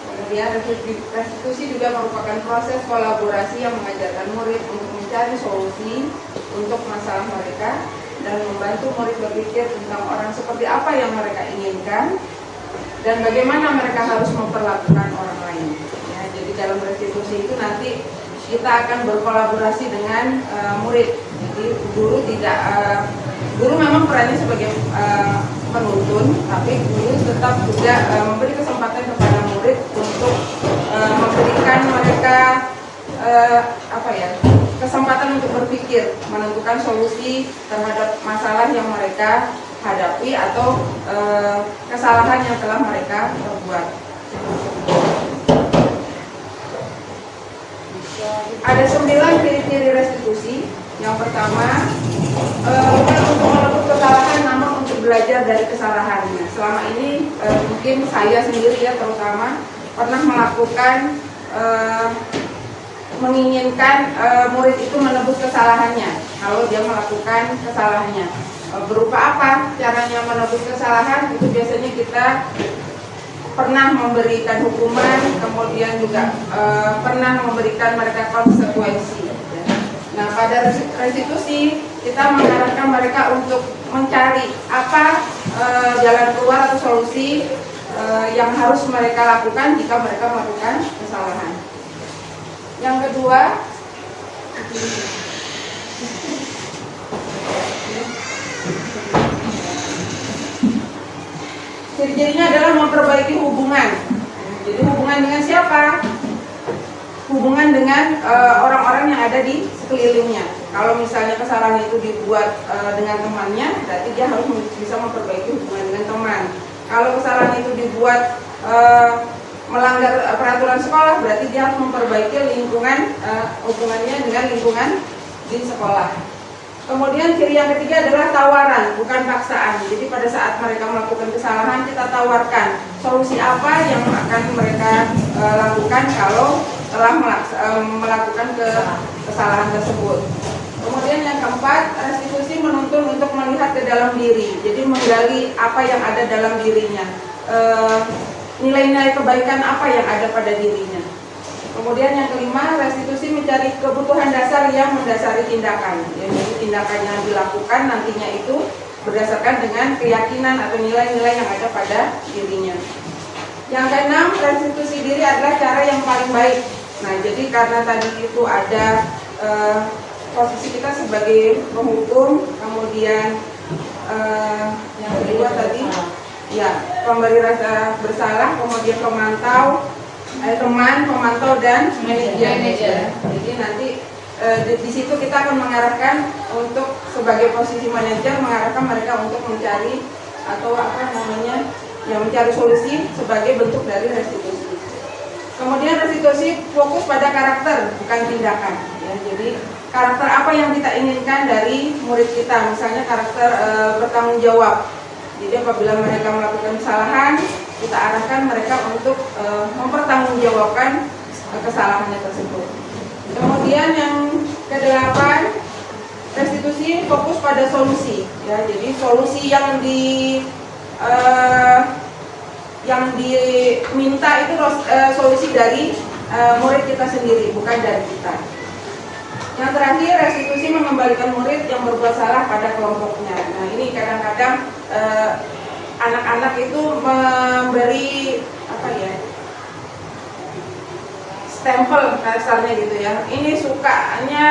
Kemudian restitusi juga merupakan proses kolaborasi yang mengajarkan murid untuk mencari solusi untuk masalah mereka dan membantu murid berpikir tentang orang seperti apa yang mereka inginkan dan bagaimana mereka harus memperlakukan orang lain. Ya, jadi dalam restitusi itu nanti kita akan berkolaborasi dengan murid. Jadi guru memang perannya sebagai penuntun, tapi guru tetap juga memberi kesempatan kepada murid untuk memberikan mereka kesempatan untuk berpikir, menentukan solusi terhadap masalah yang mereka hadapi atau kesalahan yang telah mereka perbuat. ada 9 ciri-ciri restitusi. Yang pertama, bukan untuk menebus kesalahan, namun untuk belajar dari kesalahannya. Selama ini mungkin saya sendiri ya terutama pernah melakukan menginginkan murid itu menebus kesalahannya kalau dia melakukan kesalahannya. Berupa apa caranya menebus kesalahan? Itu biasanya kita pernah memberikan hukuman, kemudian juga pernah memberikan mereka konsekuensi. Nah, pada restitusi kita mengarahkan mereka untuk mencari apa jalan keluar atau solusi yang harus mereka lakukan jika mereka melakukan kesalahan. Yang kedua, ciri-cirinya adalah memperbaiki hubungan. Jadi hubungan dengan siapa? Hubungan dengan orang-orang yang ada di sekelilingnya. Kalau misalnya kesalahan itu dibuat dengan temannya, berarti dia harus bisa memperbaiki hubungan dengan teman. Kalau kesalahan itu dibuat melanggar peraturan sekolah, berarti dia harus memperbaiki lingkungan hubungannya dengan lingkungan di sekolah. Kemudian ciri yang ketiga adalah tawaran, bukan paksaan. Jadi pada saat mereka melakukan kesalahan, kita tawarkan solusi apa yang akan mereka lakukan kalau telah melakukan kesalahan tersebut. Kemudian yang keempat, restitusi menuntun untuk melihat ke dalam diri. Jadi menggali apa yang ada dalam dirinya, nilai-nilai kebaikan apa yang ada pada dirinya. Kemudian yang kelima, restitusi mencari kebutuhan dasar yang mendasari tindakan. Jadi tindakan yang dilakukan nantinya itu berdasarkan dengan keyakinan atau nilai-nilai yang ada pada dirinya. Yang keenam, restitusi diri adalah cara yang paling baik. Nah, jadi karena tadi itu ada posisi kita sebagai penghukum, kemudian yang kedua tadi ya pemberi rasa bersalah, kemudian pemantau, teman, pemantau dan manajer. Jadi nanti di situ kita akan mengarahkan untuk sebagai posisi manajer, mengarahkan mereka untuk mencari atau mencari solusi sebagai bentuk dari restitusi. Kemudian restitusi fokus pada karakter, bukan tindakan. Ya, jadi karakter apa yang kita inginkan dari murid kita, misalnya karakter bertanggung jawab. Jadi apabila mereka melakukan kesalahan, kita arahkan mereka untuk mempertanggungjawabkan kesalahannya tersebut. Kemudian yang kedelapan, restitusi fokus pada solusi. Ya, jadi solusi yang diminta itu solusi dari murid kita sendiri, bukan dari kita. Yang terakhir, restitusi mengembalikan murid yang berbuat salah pada kelompoknya. Nah, ini kadang-kadang anak-anak itu memberi stempel kasarnya gitu ya. Ini sukanya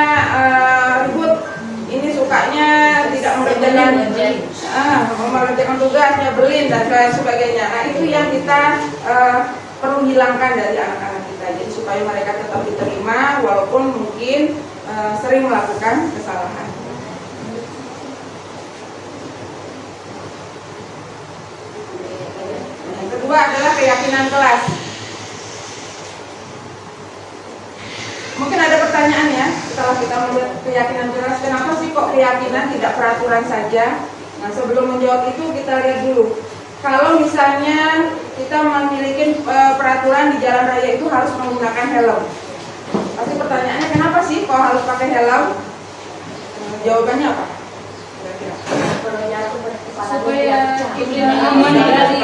ribut, ini sukanya tidak mengerjakan tugas, nyebelin dan lain sebagainya. Nah, itu yang kita perlu hilangkan dari anak-anak kita. Jadi supaya mereka tetap diterima walaupun mungkin sering melakukan kesalahan. Yang kedua adalah keyakinan kelas. Mungkin ada pertanyaan ya, setelah kita melihat keyakinan kelas, kenapa sih kok keyakinan tidak peraturan saja? Nah, sebelum menjawab itu kita lihat dulu. Kalau misalnya kita memiliki peraturan di jalan raya itu harus menggunakan helm. Pasti pertanyaannya kenapa sih kok harus pakai helm? Jawabannya apa? Supaya aman dari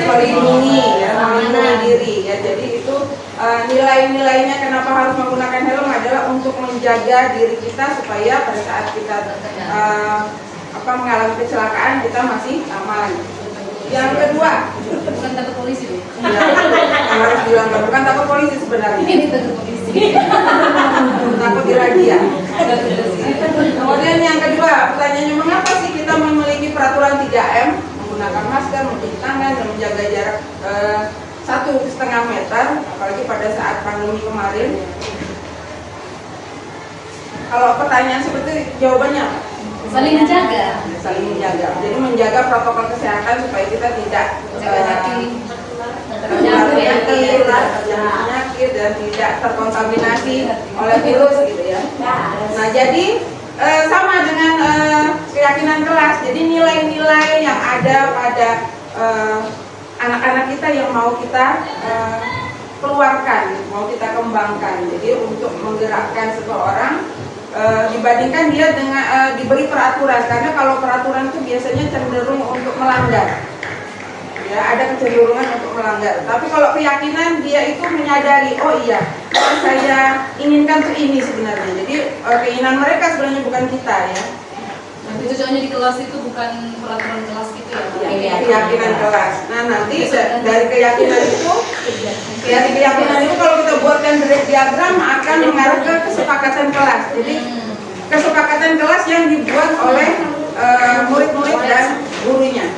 melindungi diri ya. Jadi itu nilai-nilainya kenapa harus menggunakan helm adalah untuk menjaga diri kita supaya pada saat kita mengalami kecelakaan kita masih aman. Yang kedua, bukan takut polisi deh. ya, harus bilang bukan takut polisi sebenarnya. Ini takut polisi. Takut dirazia. Kemudian yang kedua, pertanyaannya mengapa sih kita memiliki peraturan 3M, menggunakan masker, mencuci tangan, dan menjaga jarak 1,5 meter, apalagi pada saat pandemi kemarin. Kalau pertanyaan seperti itu, jawabannya apa? Saling menjaga. Saling menjaga. Jadi menjaga protokol kesehatan supaya kita tidak terjadi penyakit dan dan tidak terkontaminasi oleh virus gitu ya. Nah jadi sama dengan keyakinan kelas. Jadi nilai-nilai yang ada pada anak-anak kita yang mau kita keluarkan, mau kita kembangkan. Jadi untuk menggerakkan seseorang dibandingkan dia dengan diberi peraturan, karena kalau peraturan itu biasanya cenderung untuk melanggar. Ya, ada kecenderungan untuk melanggar. Tapi kalau keyakinan dia itu menyadari, oh iya, yang saya inginkan tuh ini sebenarnya. Jadi keinginan mereka sebenarnya bukan kita ya. Nanti cocoknya di kelas itu bukan peraturan kelas gitu ya? Keyakinan kelas. Nah nanti dari keyakinan itu kalau kita buatkan diagram akan mengarah ke kesepakatan kelas. Jadi kesepakatan kelas yang dibuat oleh murid-murid dan gurunya.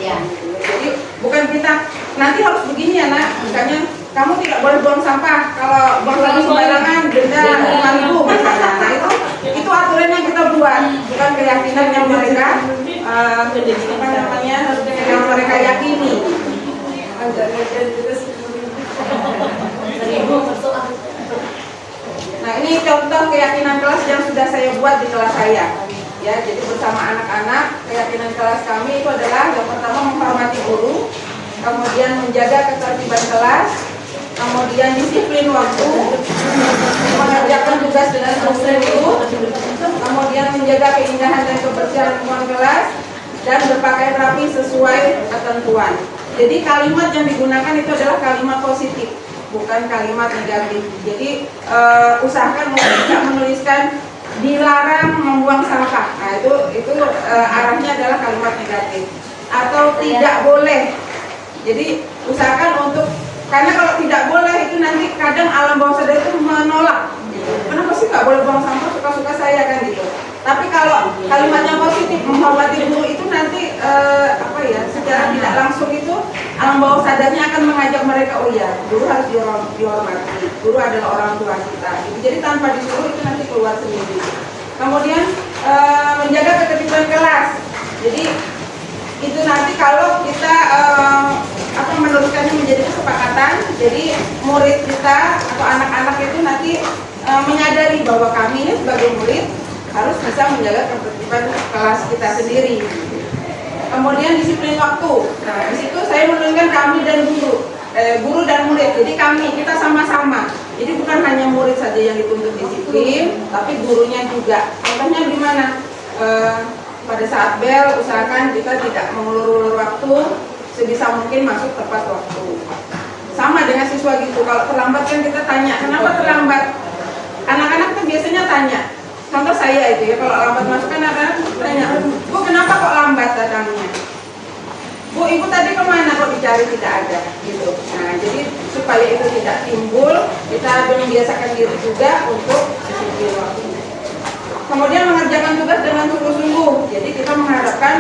Jadi bukan kita nanti harus begini ya nak, misalnya kamu tidak boleh buang sampah, kalau buang sampah sembarangan denda 5.000 misalnya. Nah itu aturan yang kita buat, bukan keyakinan yang mereka yang mereka yakini. Nah ini contoh keyakinan kelas yang sudah saya buat di kelas saya. Ya, jadi bersama anak-anak keyakinan kelas kami itu adalah yang pertama menghormati guru, kemudian menjaga ketertiban kelas, kemudian disiplin waktu, mengerjakan tugas dengan struktur, kemudian menjaga keindahan dan kebersihan lingkungan kelas, dan berpakaian rapi sesuai ketentuan. Jadi kalimat yang digunakan itu adalah kalimat positif, bukan kalimat negatif. Jadi usahakan untuk tidak menuliskan dilarang membuang sampah. Nah itu arahnya adalah kalimat negatif. Atau tidak boleh. Jadi usahakan untuk, karena kalau tidak boleh itu nanti kadang alam bawah sadar itu menolak. Kenapa sih nggak boleh buang sampah, suka-suka saya kan gitu. Tapi kalau kalimatnya positif, menghormati guru itu nanti secara tidak langsung itu alam bawah sadarnya akan mengajak mereka, oh ya guru harus dihormati, guru adalah orang tua kita. Jadi tanpa disuruh itu nanti keluar sendiri. Kemudian menjaga ketertiban kelas. Jadi itu nanti kalau kita meneruskannya menjadi kesepakatan, jadi murid kita atau anak-anak itu nanti menyadari bahwa kami ini sebagai murid harus bisa menjaga ketertiban kelas kita sendiri. Kemudian disiplin waktu. Nah, di situ saya menuliskan kami dan guru dan murid. Jadi kita sama-sama. Jadi bukan hanya murid saja yang dituntut disiplin, tapi gurunya juga. Contohnya gimana? Pada saat bel, usahakan kita tidak mengulur-ulur waktu, sebisa mungkin masuk tepat waktu. Sama dengan siswa gitu. Kalau terlambat kan kita tanya, kenapa terlambat? Anak-anak tuh biasanya tanya. Contoh saya itu ya, kalau lambat masuk kan anak-anak tanya, Bu kenapa kok lambat datangnya? Bu, ibu tadi kemana kok dicari tidak ada? Gitu. Nah, jadi supaya itu tidak timbul, kita membiasakan diri juga untuk disiplin waktu. Kemudian mengerjakan tugas dengan sungguh-sungguh. Jadi kita mengharapkan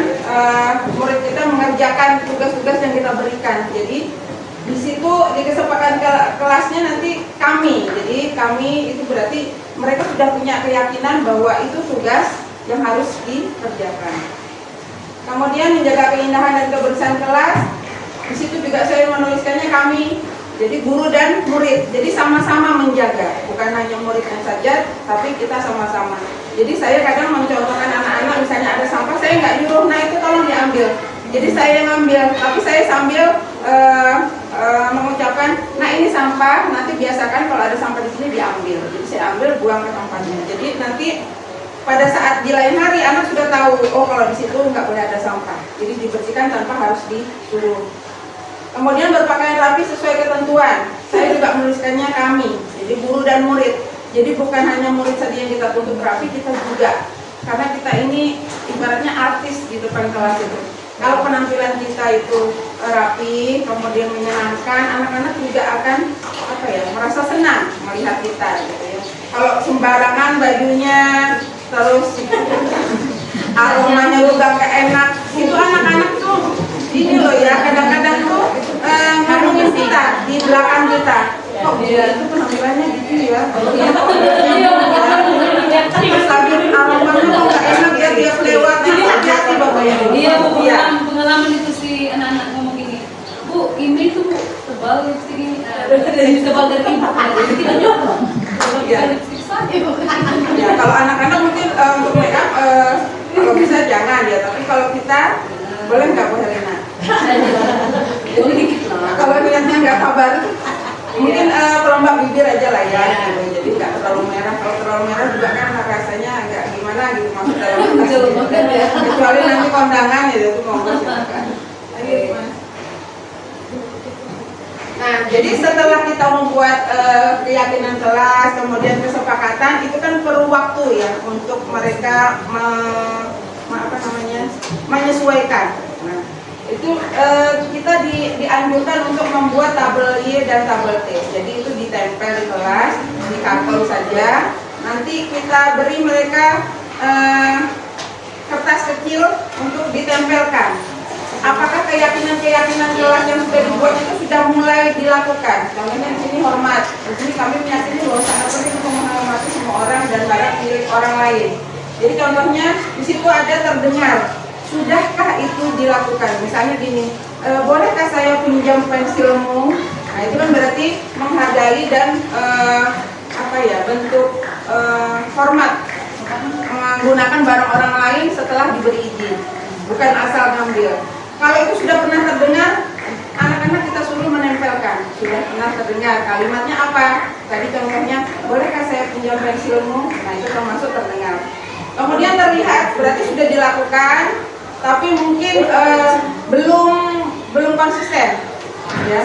murid kita mengerjakan tugas-tugas yang kita berikan. Jadi di situ di kesepakatan kelasnya nanti kami. Jadi kami itu berarti mereka sudah punya keyakinan bahwa itu tugas yang harus dikerjakan. Kemudian menjaga keindahan dan kebersihan kelas. Di situ juga saya menuliskannya kami. Jadi guru dan murid. Jadi sama-sama menjaga, bukan hanya muridnya saja, tapi kita sama-sama. Jadi saya kadang mencontohkan anak-anak, misalnya ada sampah, saya nggak nyuruh, nah itu tolong diambil. Jadi saya yang ngambil, tapi saya sambil mengucapkan, nah ini sampah, nanti biasakan kalau ada sampah di sini diambil. Jadi saya ambil, buang ke tempatnya. Jadi nanti pada saat di lain hari anak sudah tahu, oh kalau di situ nggak boleh ada sampah. Jadi dibersihkan tanpa harus disuruh. Kemudian berpakaian rapi sesuai ketentuan. Saya juga menuliskannya kami, jadi guru dan murid. Jadi bukan hanya murid saja yang kita tuntut rapi, kita juga. Karena kita ini ibaratnya artis di depan kelas itu. Kalau penampilan kita itu rapi, kemudian menyenangkan, anak-anak juga akan merasa senang melihat kita gitu ya. Kalau sembarangan bajunya, terus aromanya juga nggak enak, itu anak-anak tuh ini loh ya, kadang-kadang tuh ngomongin kita di belakang kita. Kok dia itu penampilannya gitu ya? Terus lagi aromanya kok nggak enak ya, dia lewat hati-hati bapak ya. Iya, pengalaman itu si anak-anak ngomong gini. Bu, Bu, ini tuh Bu, tebal lipstik ini. Tebal dari ibu. Jadi kita nyoba. Iya. Lipstik saja. Ya, kalau anak-anak mungkin untuk make up kalau bisa jangan ya, tapi kalau kita boleh nggak Bu Helena? Boleh dikit lah. Kalau niatnya nggak sabar, mungkin perombak bibir aja lah ya, gitu. Jadi nggak terlalu merah. Kalau terlalu merah juga kan rasanya agak gimana gitu maksud dalam. Kecuali nanti kondangan ya, itu monggo silakan. Nah, jadi setelah kita membuat keyakinan kelas, kemudian kesepakatan, itu kan perlu waktu ya untuk mereka menyesuaikan. Nah, itu kita dianjurkan untuk membuat tabel Y dan tabel T. Jadi itu ditempel di kelas, di kantor saja. Nanti kita beri mereka kertas kecil untuk ditempelkan. Apakah keyakinan-keyakinan kelas yang sudah dibuat itu sudah mulai dilakukan? Contohnya di sini hormat. Di sini kami meyakini bahwa sangat penting untuk menghormati semua orang dan barang milik orang lain. Jadi contohnya di situ ada terdengar. Sudahkah itu dilakukan? Misalnya gini, bolehkah saya pinjam pensilmu? Nah itu kan berarti menghargai dan bentuk hormat menggunakan barang orang lain setelah diberi izin, bukan asal ngambil. Kalau itu sudah pernah terdengar, anak-anak kita suruh menempelkan. Sudah pernah terdengar, kalimatnya apa? Tadi contohnya, bolehkah saya pinjam pensilmu? Nah itu termasuk terdengar. Kemudian terlihat, berarti sudah dilakukan, tapi mungkin belum konsisten, ya,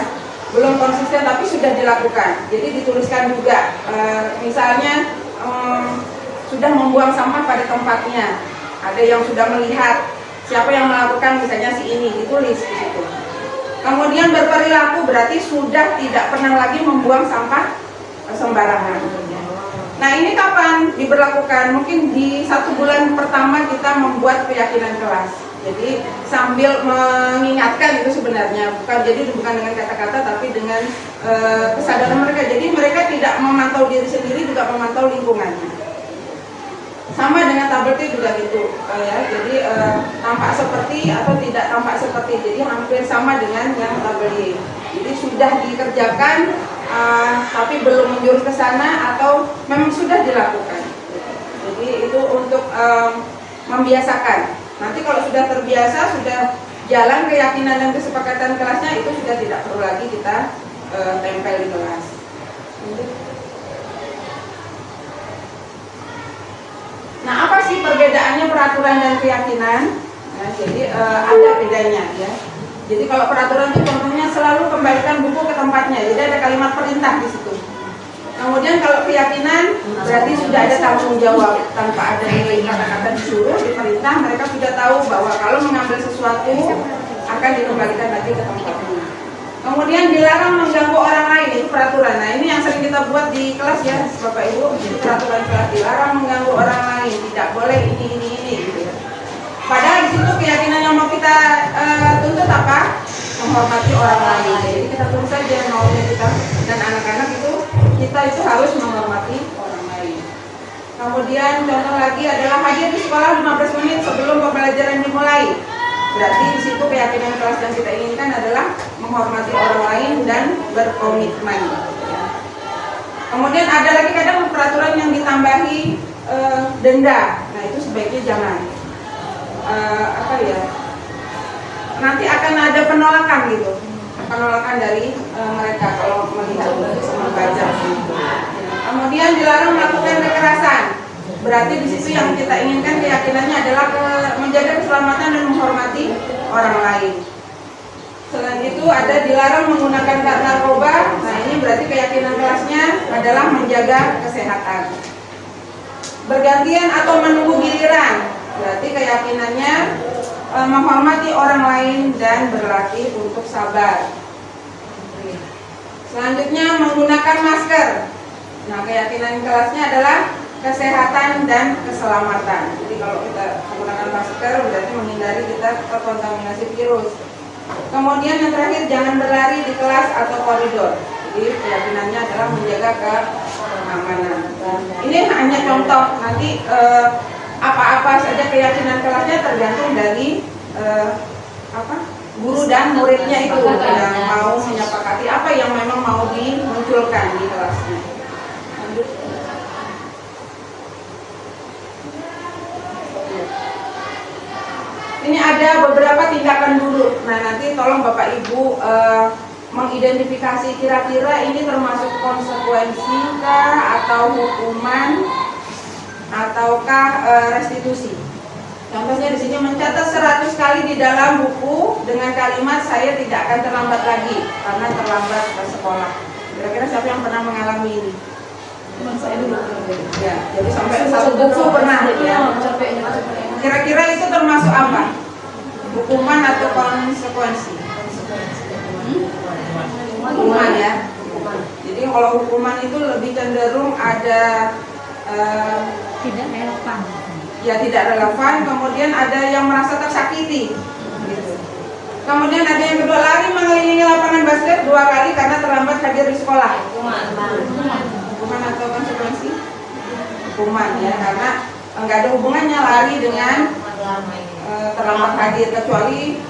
belum konsisten, tapi sudah dilakukan. Jadi dituliskan juga, misalnya sudah membuang sampah pada tempatnya. Ada yang sudah melihat siapa yang melakukan, misalnya si ini, ditulis di situ. Kemudian berperilaku berarti sudah tidak pernah lagi membuang sampah sembarangan. Nah ini kapan diberlakukan? Mungkin di 1 bulan pertama kita membuat keyakinan kelas. Jadi sambil mengingatkan itu sebenarnya bukan dengan kata-kata tapi dengan kesadaran mereka. Jadi mereka tidak memantau diri sendiri, juga memantau lingkungannya. Sama dengan tabel T juga gitu ya. Jadi tampak seperti atau tidak tampak seperti, jadi hampir sama dengan yang tabel Y. Jadi sudah dikerjakan tapi belum menjurus ke sana atau memang sudah dilakukan. Jadi itu untuk membiasakan. Nanti kalau sudah terbiasa, sudah jalan keyakinan dan kesepakatan kelasnya, itu sudah tidak perlu lagi kita tempel di kelas. Nah, apa sih perbedaannya peraturan dan keyakinan? Nah, jadi ada bedanya ya. Jadi kalau peraturan itu contohnya selalu kembalikan buku ke tempatnya. Jadi ada kalimat perintah di situ. Kemudian kalau keyakinan berarti sudah ada tanggung jawab, tanpa ada kata-kata disuruh, diperintah, mereka sudah tahu bahwa kalau mengambil sesuatu akan dikembalikan lagi ke tempatnya. Kemudian dilarang mengganggu orang lain, itu peraturan. Nah ini yang sering kita buat di kelas ya Bapak Ibu, itu peraturan kelas, dilarang mengganggu orang lain, tidak boleh ini gitu ya. Padahal di situ keyakinan yang mau kita tuntut apa? Menghormati orang lain. Jadi kita tulis saja maunya kita dan anak-anak itu, kita itu harus menghormati orang lain. Kemudian contoh lagi adalah hadir di sekolah 15 menit sebelum pembelajaran dimulai. Berarti di situ keyakinan kelas yang kita inginkan adalah menghormati orang lain dan berkomitmen. Kemudian ada lagi kadang peraturan yang ditambahi denda. Nah itu sebaiknya jangan. Nanti akan ada penolakan gitu, penolakan dari mereka kalau melihat membaca. Kemudian dilarang melakukan kekerasan. Berarti di situ yang kita inginkan keyakinannya adalah menjaga keselamatan dan menghormati orang lain. Selain itu ada dilarang menggunakan zat narkoba. Nah ini berarti keyakinan kelasnya adalah menjaga kesehatan. Bergantian atau menunggu giliran. Berarti keyakinannya menghormati orang lain dan berlatih untuk sabar. Selanjutnya menggunakan masker. Nah keyakinan kelasnya adalah kesehatan dan keselamatan. Jadi kalau kita menggunakan masker berarti menghindari kita terkontaminasi virus. Kemudian yang terakhir jangan berlari di kelas atau koridor. Jadi keyakinannya adalah menjaga keamanan. Ini hanya contoh, nanti apa-apa saja keyakinan kelasnya tergantung dari guru dan muridnya itu yang mau menyepakati apa yang memang mau dimunculkan di kelasnya. Lanjut. Ini ada beberapa tindakan dulu. Nah, nanti tolong Bapak Ibu mengidentifikasi kira-kira ini termasuk konsekuensi kah atau hukuman ataukah restitusi. Contohnya di sini mencatat 100 kali di dalam buku dengan kalimat saya tidak akan terlambat lagi karena terlambat ke sekolah. Kira-kira siapa yang pernah mengalami ini? Saya dulu. Ya, jadi sampai satu buku pernah ya. Kira-kira itu termasuk apa? Hukuman atau konsekuensi? Hukuman ya. Jadi kalau hukuman itu lebih cenderung ada Tidak relevan. ya tidak relevan, kemudian ada yang merasa tersakiti gitu. Kemudian ada yang kedua, lari mengelilingi lapangan basket 2 kali karena terlambat hadir di sekolah. Hukuman atau konsekuensi? Hukuman ya, karena nggak ada hubungannya lari dengan terlambat hadir, kecuali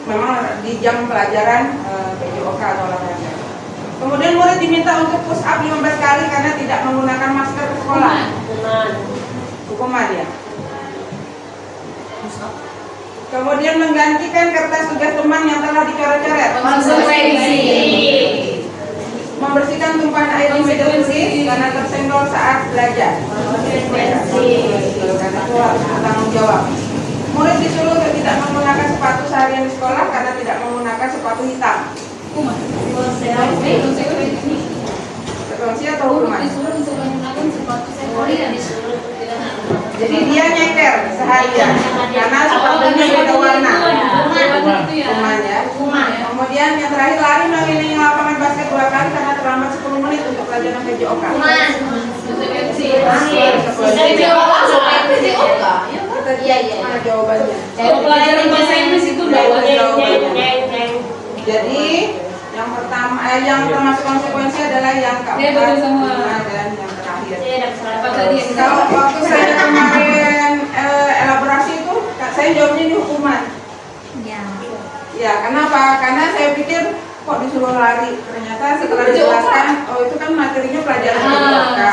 memang di jam pelajaran PJOK atau olahraga. Kemudian murid diminta untuk push up 15 kali karena tidak menggunakan masker ke sekolah. Hukuman ya. Kemudian menggantikan kertas tugas teman yang telah dicoret-coret. Konsekuensi. Membersihkan tumpahan air di meja tulis karena tersenggol saat belajar. Konsekuensi. Karena itu harus bertanggung jawab. Murid disuruh untuk tidak menggunakan sepatu seharian di sekolah karena tidak menggunakan sepatu hitam. Konsekuensi atau hukuman? Jadi dia nyeker seharian karena sepatunya beda warna. Hukuman ya. Kemudian yang terakhir, lari mengelilingi lapangan basket 2 kali karena terlambat 10 menit untuk pelajaran PJOK. Mana jawabannya? Kalau pelajaran bahasa Inggris itu Jadi yang pertama, yang termasuk konsekuensi adalah yang keempat, dan yang terakhir. Kalau waktu saya kemarin elaborasi itu, saya jawabnya ini hukuman. Ya, kenapa? Karena saya pikir kok disuruh lari. Ternyata setelah dijelaskan, oh itu kan materinya pelajaran PJOK.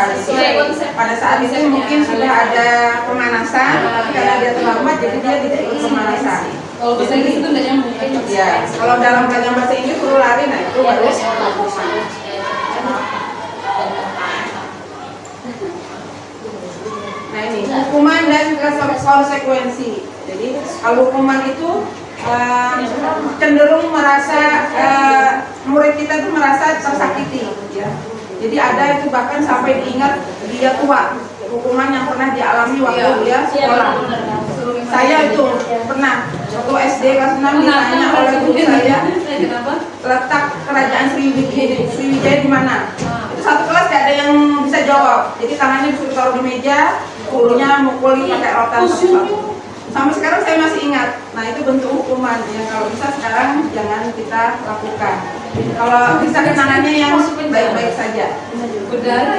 Pada saat itu mungkin sudah ada pemanasan, tapi karena dia terlambat, jadi dia tidak ikut pemanasan. Kalau bahasa Inggris itu nggak nyambung. Ya, kalau dalam pelajaran bahasa Inggris suruh lari, nah itu baru hukuman. Nah ini hukuman dan konsekuensi. Jadi kalau hukuman itu cenderung merasa murid kita itu merasa tersakiti, ya. Jadi ada itu bahkan sampai diingat dia tua, hukuman yang pernah dialami waktu dia sekolah. Saya itu pernah waktu SD kelas 6 ditanya oleh guru saya, letak kerajaan Sriwijaya di mana? Itu satu kelas gak ada yang bisa jawab. Jadi tangannya disuruh taruh di meja, gurunya mukuli pakai rotan satu-satu. Sampai sekarang saya masih ingat. Nah itu bentuk hukuman ya, kalau bisa sekarang jangan kita lakukan. Kalau bisa kenangannya yang baik-baik saja.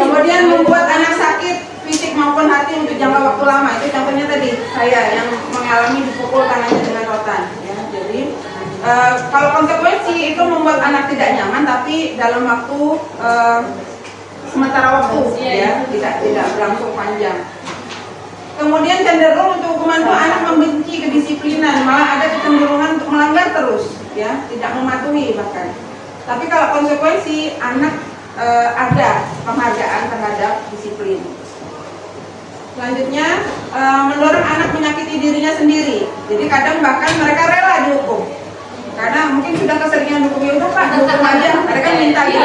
Kemudian membuat anak sakit fisik maupun hati untuk jangka waktu lama. Itu contohnya tadi saya yang mengalami dipukul tangannya dengan rotan. Ya, jadi kalau konsekuensi itu membuat anak tidak nyaman, tapi dalam waktu sementara waktu, ya tidak berlangsung panjang. Kemudian cenderung untuk hukuman itu anak membenci kedisiplinan, malah ada kecenderungan untuk melanggar terus, ya, tidak mematuhi bahkan. Tapi kalau konsekuensi, anak ada penghargaan terhadap disiplin. Selanjutnya, mendorong anak menyakiti dirinya sendiri. Jadi kadang bahkan mereka rela dihukum, karena mungkin sudah keseringan dihukum, ya udah Pak, dihukum aja. Mereka minta gitu.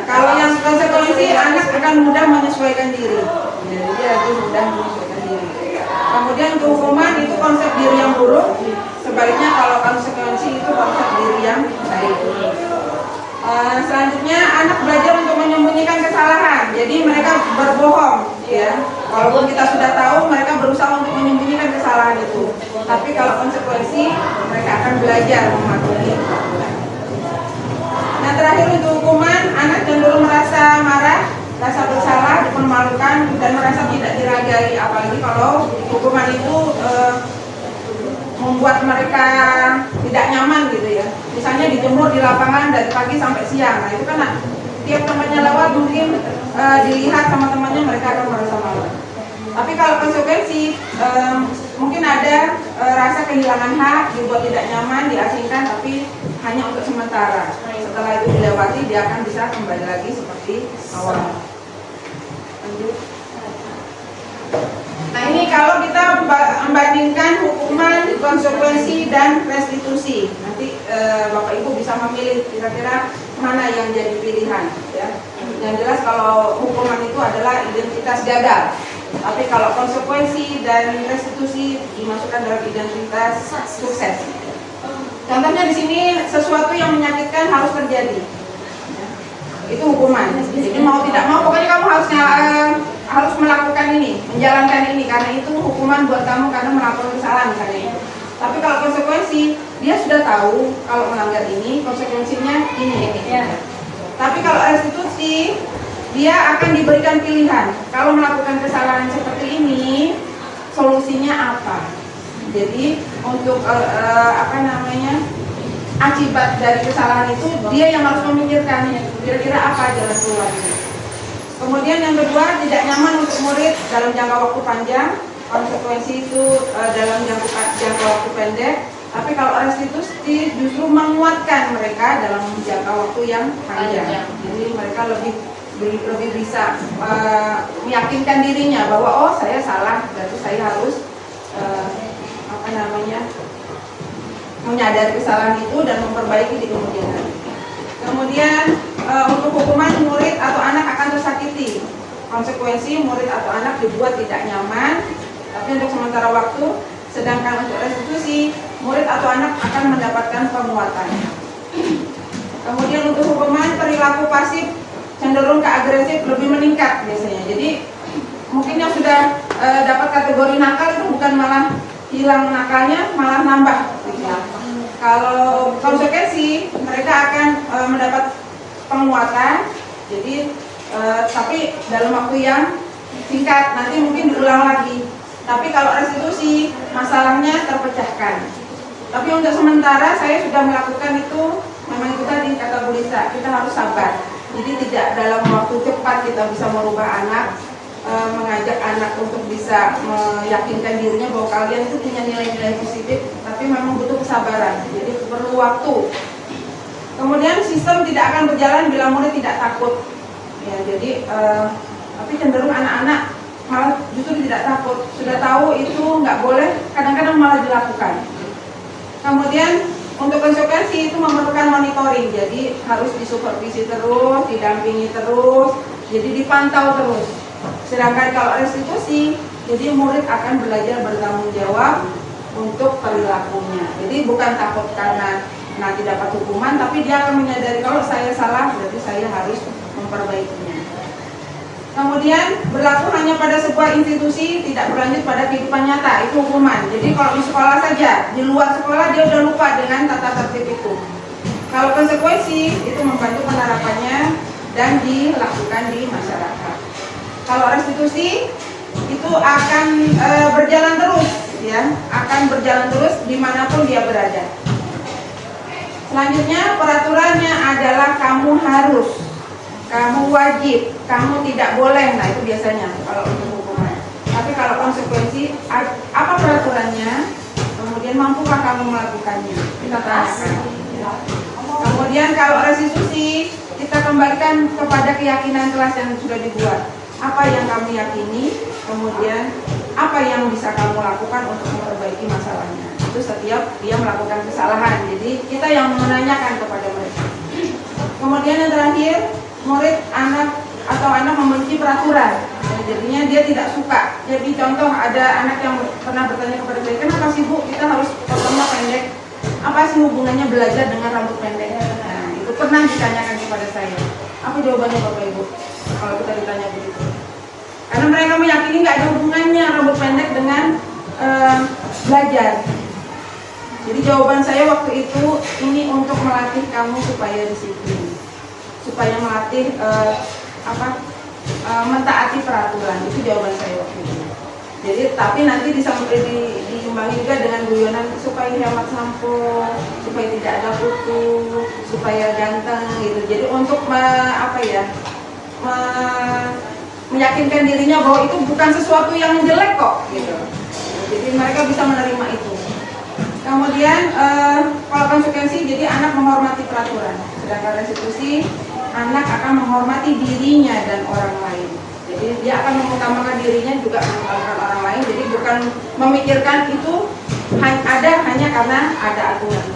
Kalau yang konsekuensi, anak akan mudah menyesuaikan diri. Jadi dia lebih mudah menyesuaikan diri. Kemudian hukuman itu konsep diri yang buruk. Sebaliknya kalau konsekuensi itu konsep diri yang baik. Selanjutnya anak belajar untuk menyembunyikan kesalahan. Jadi mereka berbohong, ya. Walaupun kita sudah tahu, mereka berusaha untuk menyembunyikan kesalahan itu. Tapi kalau konsekuensi, mereka akan belajar mematuhi. Nah terakhir untuk hukuman, anak cenderung merasa marah, rasa bersalah, dipermalukan, dan merasa tidak dihargai. Apalagi kalau hukuman itu membuat mereka tidak nyaman gitu ya. Misalnya dijemur di lapangan dari pagi sampai siang. Nah itu kan tiap temannya lewat mungkin dilihat sama temannya, mereka akan merasa malu. Tapi kalau konsekuensi mungkin ada rasa kehilangan hak, dibuat tidak nyaman, diasingkan, tapi hanya untuk sementara. Setelah itu dilewati, dia akan bisa kembali lagi seperti awal. Lanjut. Nah ini kalau kita membandingkan hukuman, konsekuensi, dan restitusi, nanti Bapak Ibu bisa memilih kira-kira mana yang jadi pilihan. Ya. Yang jelas kalau hukuman itu adalah identitas gagal, tapi kalau konsekuensi dan restitusi dimasukkan dalam identitas sukses. Contohnya di sini sesuatu yang menyakitkan harus terjadi, ya. Itu hukuman. Jadi mau tidak mau, pokoknya kamu harus melakukan ini, menjalankan ini, karena itu hukuman buat kamu karena melakukan kesalahan misalnya itu. Tapi kalau konsekuensi, dia sudah tahu kalau melanggar ini, konsekuensinya ini. Ya. Tapi kalau restitusi, dia akan diberikan pilihan. Kalau melakukan kesalahan seperti ini, solusinya apa? Jadi untuk akibat dari kesalahan itu dia yang harus memikirkan kira-kira apa jalan keluarnya. Kemudian yang kedua, tidak nyaman untuk murid dalam jangka waktu panjang. Konsekuensi itu dalam jangka waktu pendek. Tapi kalau restitusi justru menguatkan mereka dalam jangka waktu yang panjang. Jadi mereka lebih bisa meyakinkan dirinya bahwa oh saya salah, berarti saya harus menyadari kesalahan itu dan memperbaiki di kemudian hari. Kemudian untuk hukuman, murid atau anak akan tersakiti. Konsekuensi, murid atau anak dibuat tidak nyaman, tapi untuk sementara waktu. Sedangkan untuk restitusi, murid atau anak akan mendapatkan penguatan. Kemudian untuk hukuman, perilaku pasif cenderung ke agresif lebih meningkat biasanya. Jadi mungkin yang sudah dapat kategori nakal itu bukan malah hilang nakalnya, malah nambah. Kalau konsekuensi, mereka akan mendapat penguatan. Jadi tapi dalam waktu yang singkat, nanti mungkin diulang lagi. Tapi kalau restitusi, masalahnya terpecahkan. Tapi untuk sementara saya sudah melakukan itu, memang itu tadi kata Bu Lisa, kita harus sabar. Jadi tidak dalam waktu cepat kita bisa merubah anak, mengajak anak untuk bisa meyakinkan dirinya bahwa kalian itu punya nilai-nilai positif, tapi memang butuh kesabaran. Jadi perlu waktu. Kemudian sistem tidak akan berjalan bila murid tidak takut. Ya, jadi tapi cenderung anak-anak malah justru tidak takut. Sudah tahu itu nggak boleh, kadang-kadang malah dilakukan. Kemudian untuk konsekuensi itu memerlukan monitoring, jadi harus disupervisi terus, didampingi terus, jadi dipantau terus. Sedangkan kalau restitusi, jadi murid akan belajar bertanggung jawab untuk perilakunya. Jadi bukan takut karena nanti dapat hukuman, tapi dia akan menyadari kalau saya salah, berarti saya harus memperbaikinya. Kemudian berlaku hanya pada sebuah institusi, tidak berlanjut pada kehidupan nyata, itu hukuman. Jadi kalau di sekolah saja, di luar sekolah dia udah lupa dengan tata tertib itu. Kalau konsekuensi itu membantu penerapannya dan dilakukan di masyarakat. Kalau restitusi itu akan berjalan terus, ya, akan berjalan terus dimanapun dia berada. Selanjutnya peraturannya adalah kamu harus, kamu wajib, kamu tidak boleh. Nah itu biasanya kalau untuk hukuman. Tapi kalau konsekuensi, apa peraturannya? Kemudian mampukah kamu melakukannya? Kita tanyakan. Kemudian kalau restitusi, kita kembalikan kepada keyakinan kelas yang sudah dibuat. Apa yang kamu yakini, kemudian apa yang bisa kamu lakukan untuk memperbaiki masalahnya. Itu setiap dia melakukan kesalahan. Jadi kita yang menanyakan kepada mereka. Kemudian yang terakhir, murid anak membenci peraturan, jadinya dia tidak suka. Jadi contoh ada anak yang pernah bertanya kepada saya, kenapa sih Bu kita harus potongnya pendek? Apa sih hubungannya belajar dengan rambut pendek? Nah itu pernah ditanyakan kepada saya. Apa jawabannya Bapak Ibu kalau kita ditanya begitu? Karena mereka meyakini nggak ada hubungannya rambut pendek dengan belajar. Jadi jawaban saya waktu itu, ini untuk melatih kamu supaya disiplin, supaya melatih mentaati peraturan. Itu jawaban saya waktu itu. Jadi tapi nanti diimbangi juga dengan guyonan supaya hemat sampo, supaya tidak ada kutu, supaya ganteng gitu. Jadi untuk meyakinkan dirinya bahwa itu bukan sesuatu yang jelek kok gitu. Jadi mereka bisa menerima itu. Kemudian kalau konsekuensi, jadi anak menghormati peraturan, sedangkan restitusi anak akan menghormati dirinya dan orang lain. Jadi dia akan mengutamakan dirinya juga mengutamakan orang lain. Jadi bukan memikirkan itu ada hanya karena ada aturan.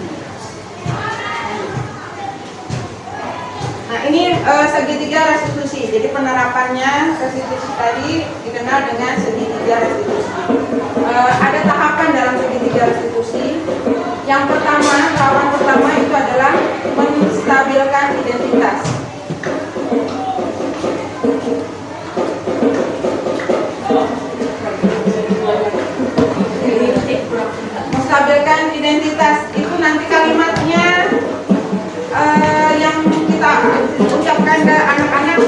Nah ini segitiga restitusi. Jadi penerapannya restitusi tadi dikenal dengan segitiga restitusi. Ada tahapan dalam segitiga restitusi. Yang pertama, tahapan pertama itu adalah menstabilkan identitas. Menstabilkan identitas itu nanti kalimatnya yang kita ucapkan ke anak-anak.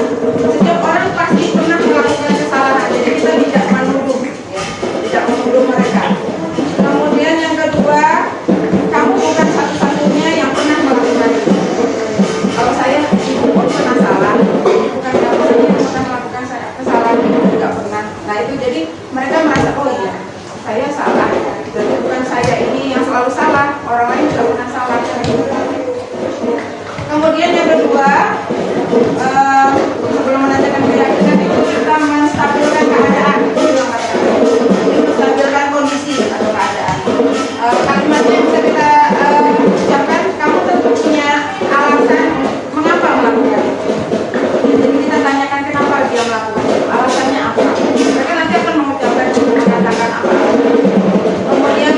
Setiap orang pasti pernah melakukan kesalahan, jadi kita tidak menuduh, ya, tidak menuduh mereka. Kemudian yang kedua, kamu bukan satu-satunya yang pernah melakukan itu. Kalau saya ibu pun pernah salah, bukan kamu saja yang pernah melakukan kesalahan, ibu juga pernah. Nah itu jadi mereka merasa oh iya, saya salah. Jadi bukan saya ini yang selalu salah, orang lain juga pernah salah. Kemudian yang kedua, sebelum menanyakan keyakinan itu kita menstabilkan keadaan, menstabilkan kondisi atau keadaan. Kalimatnya bisa kita ucapkan, kamu tentu punya alasan mengapa melakukan itu. Jadi kita tanyakan kenapa dia melakukan itu, alasannya apa. Mereka nanti akan mengucapkan, mengatakan apa. Kemudian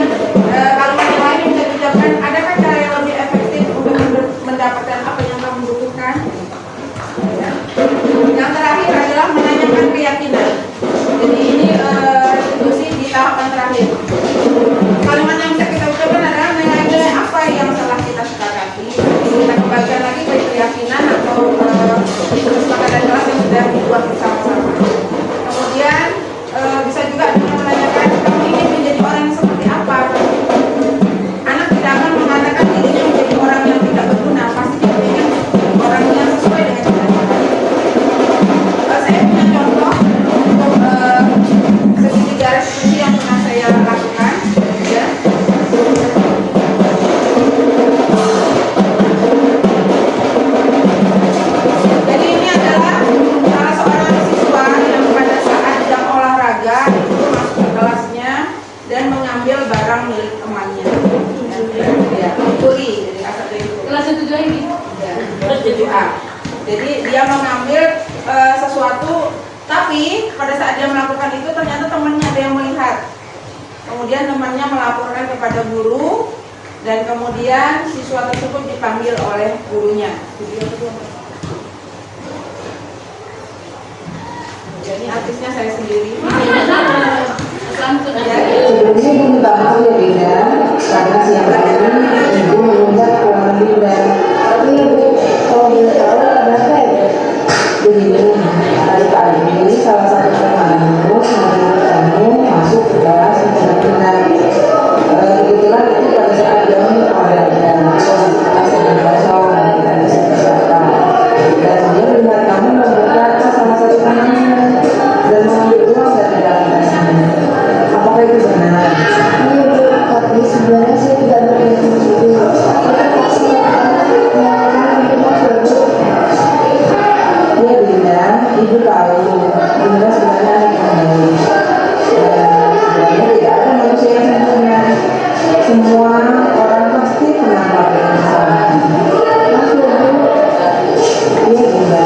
kalimat yang lain bisa diucapkan, adakah cara yang lebih efektif untuk mendapatkan apa yang kamu butuhkan? Ya. Yang terakhir adalah menanyakan keyakinan. Jadi ini restitusi di tahapan terakhir. Kalimat yang bisa kita ucapkan adalah nilai-nilai apa yang telah kita sepakati. Kita kembalikan lagi ke keyakinan atau kesepakatan kelas yang sudah dibuat bersama-sama. Kemudian bisa juga dengan menanyakan, kamu ingin menjadi orang yang seperti apa? Anak tidak akan mengatakan dirinya menjadi orang yang tidak berguna, pasti dia ingin orang yang sesuai dengan cita-cita. Saya punya contoh untuk segitiga restitusi yang pernah saya lakukan, ya. Jadi ini adalah salah seorang siswa yang pada saat jam olahraga itu masuk ke kelasnya dan mengambil barang milik temannya. Ya, mencuri, jadi kasarnya itu. Kelas 7 ini. Ya, kelas 7A. Jadi dia mengambil sesuatu, tapi pada saat dia melakukan itu ternyata temannya ada yang melihat. Kemudian temannya melaporkan kepada guru dan kemudian siswa tersebut dipanggil oleh gurunya. Jadi artisnya saya sendiri. Ya. Sebelumnya ibu minta maaf ya Dinda, karena siang hari ini ibu mengunjak keuangan Dinda. Tapi ibu kalau boleh tahu kenapa ya? Begini, tadi pagi salah satu temanmu menurut kamu masuk ke kelas untuk benar. Kebetulan itu pada saat jam olahraga, kelas yang kosong dan siapa. Dan dia melihat kamu membuka salah satu temannya dan mengambil uang dari dalam tasnya. Apakah itu benar? Iya, tapi sebenarnya saya tidak berniat mencuri. Iya Dinda, ibu tahu Dinda sebenarnya baik. Sebenarnya tidak ada manusia yang sempurna. Semua orang pasti pernah melakukan kesalahan. Iya Dinda,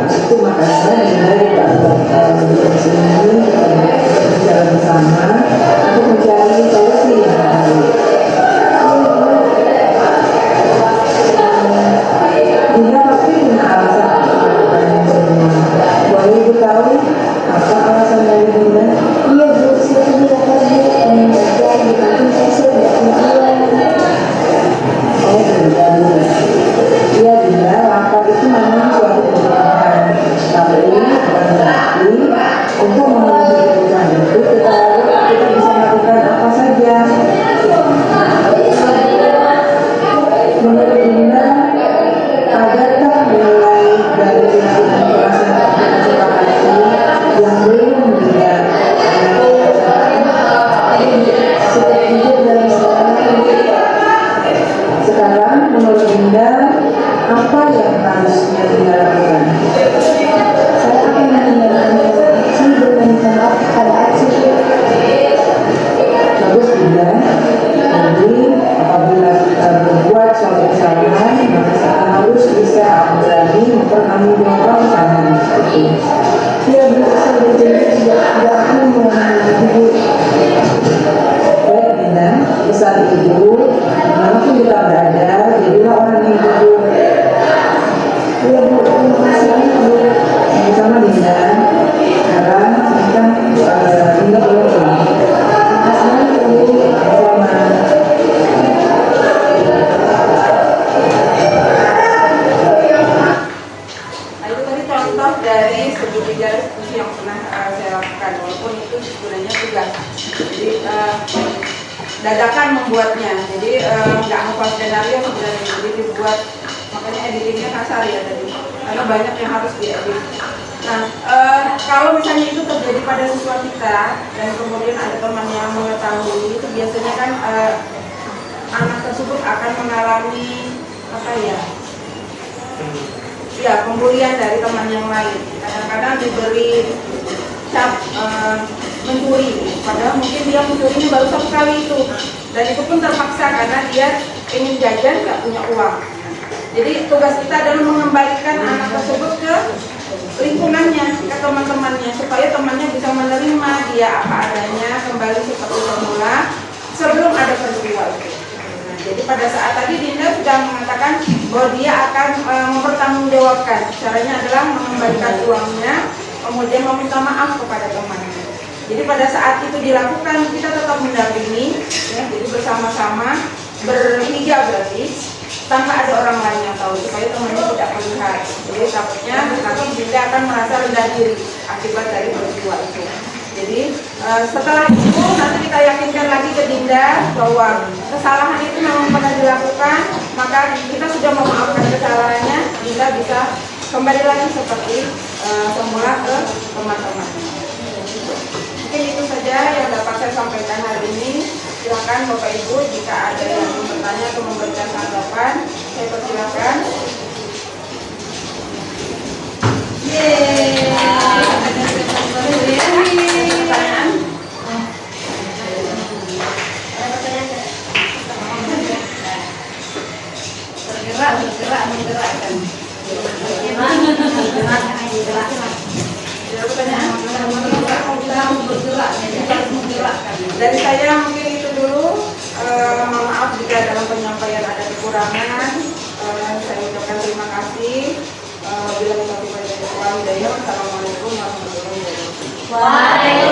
itu makanya Dinda dibantu di sini berjalan bersama untuk mencari solusi yang baik. Dinda pasti punya alasan untuk melakukan yang semua. Boleh ibu tahu apa alasan dari Dinda? Iya Bu, saya tidak tahu membaca di kantin saya tidak punya uang. Oh Dinda, iya Dinda, lapar itu memang suatu kebutuhan. Tapi mempertanggungjawabkan hal itu. Ya, berasal dari tidak akan mengalami baik Dinda, di saat itu dimanapun kita berada, jadilah orang yang jujur. Ya Bu, terima kasih Bu, sama Dinda. Sekarang kita Dinda boleh pulang. Terima kasih Bu, selamat. Contoh dari segitiga diskusi yang pernah saya lakukan, walaupun itu sebenarnya tugas. Jadi dadakan membuatnya, jadi nggak hafal skenario sebenarnya, jadi dibuat, makanya editingnya kasar ya tadi, karena banyak yang harus diedit. Nah, kalau misalnya itu terjadi pada siswa kita dan kemudian ada teman yang mengetahui, itu biasanya kan anak tersebut akan mengalami apa ya, pembulian dari teman yang lain. Kadang-kadang diberi cap mencuri, padahal mungkin dia mencurinya baru satu kali itu, dan itu pun terpaksa karena dia ingin jajan nggak punya uang. Jadi tugas kita adalah mengembalikan anak tersebut ke lingkungannya, ke teman-temannya, supaya temannya bisa menerima dia apa adanya, kembali seperti semula sebelum ada peristiwa itu. Jadi pada saat tadi Dinda sudah mengatakan bahwa dia akan mempertanggungjawabkan. Caranya adalah mengembalikan uangnya, kemudian meminta maaf kepada temannya. Jadi pada saat itu dilakukan, kita tetap mendampingi, ya, jadi bersama-sama bertiga berarti, tanpa ada orang lain yang tahu, supaya temannya tidak melihat. Jadi takutnya nanti Dinda akan merasa rendah diri akibat dari peristiwa itu. Jadi setelah itu nanti kita yakinkan lagi ke Dinda bahwa kesalahan itu memang pernah dilakukan, maka kita sudah memaafkan kesalahannya, Dinda bisa kembali lagi seperti semula ke teman-temannya. Mungkin itu saja yang dapat saya sampaikan hari ini. Silakan Bapak Ibu jika ada yang mau bertanya atau memberikan tanggapan, saya persilakan. Pertanyaan? Menggerakkan. Dari saya mungkin itu dulu. Maaf jika dalam penyampaian ada kekurangan. Saya ucapkan terima kasih. Bila kita Assalamualaikum warahmatullahi wabarakatuh.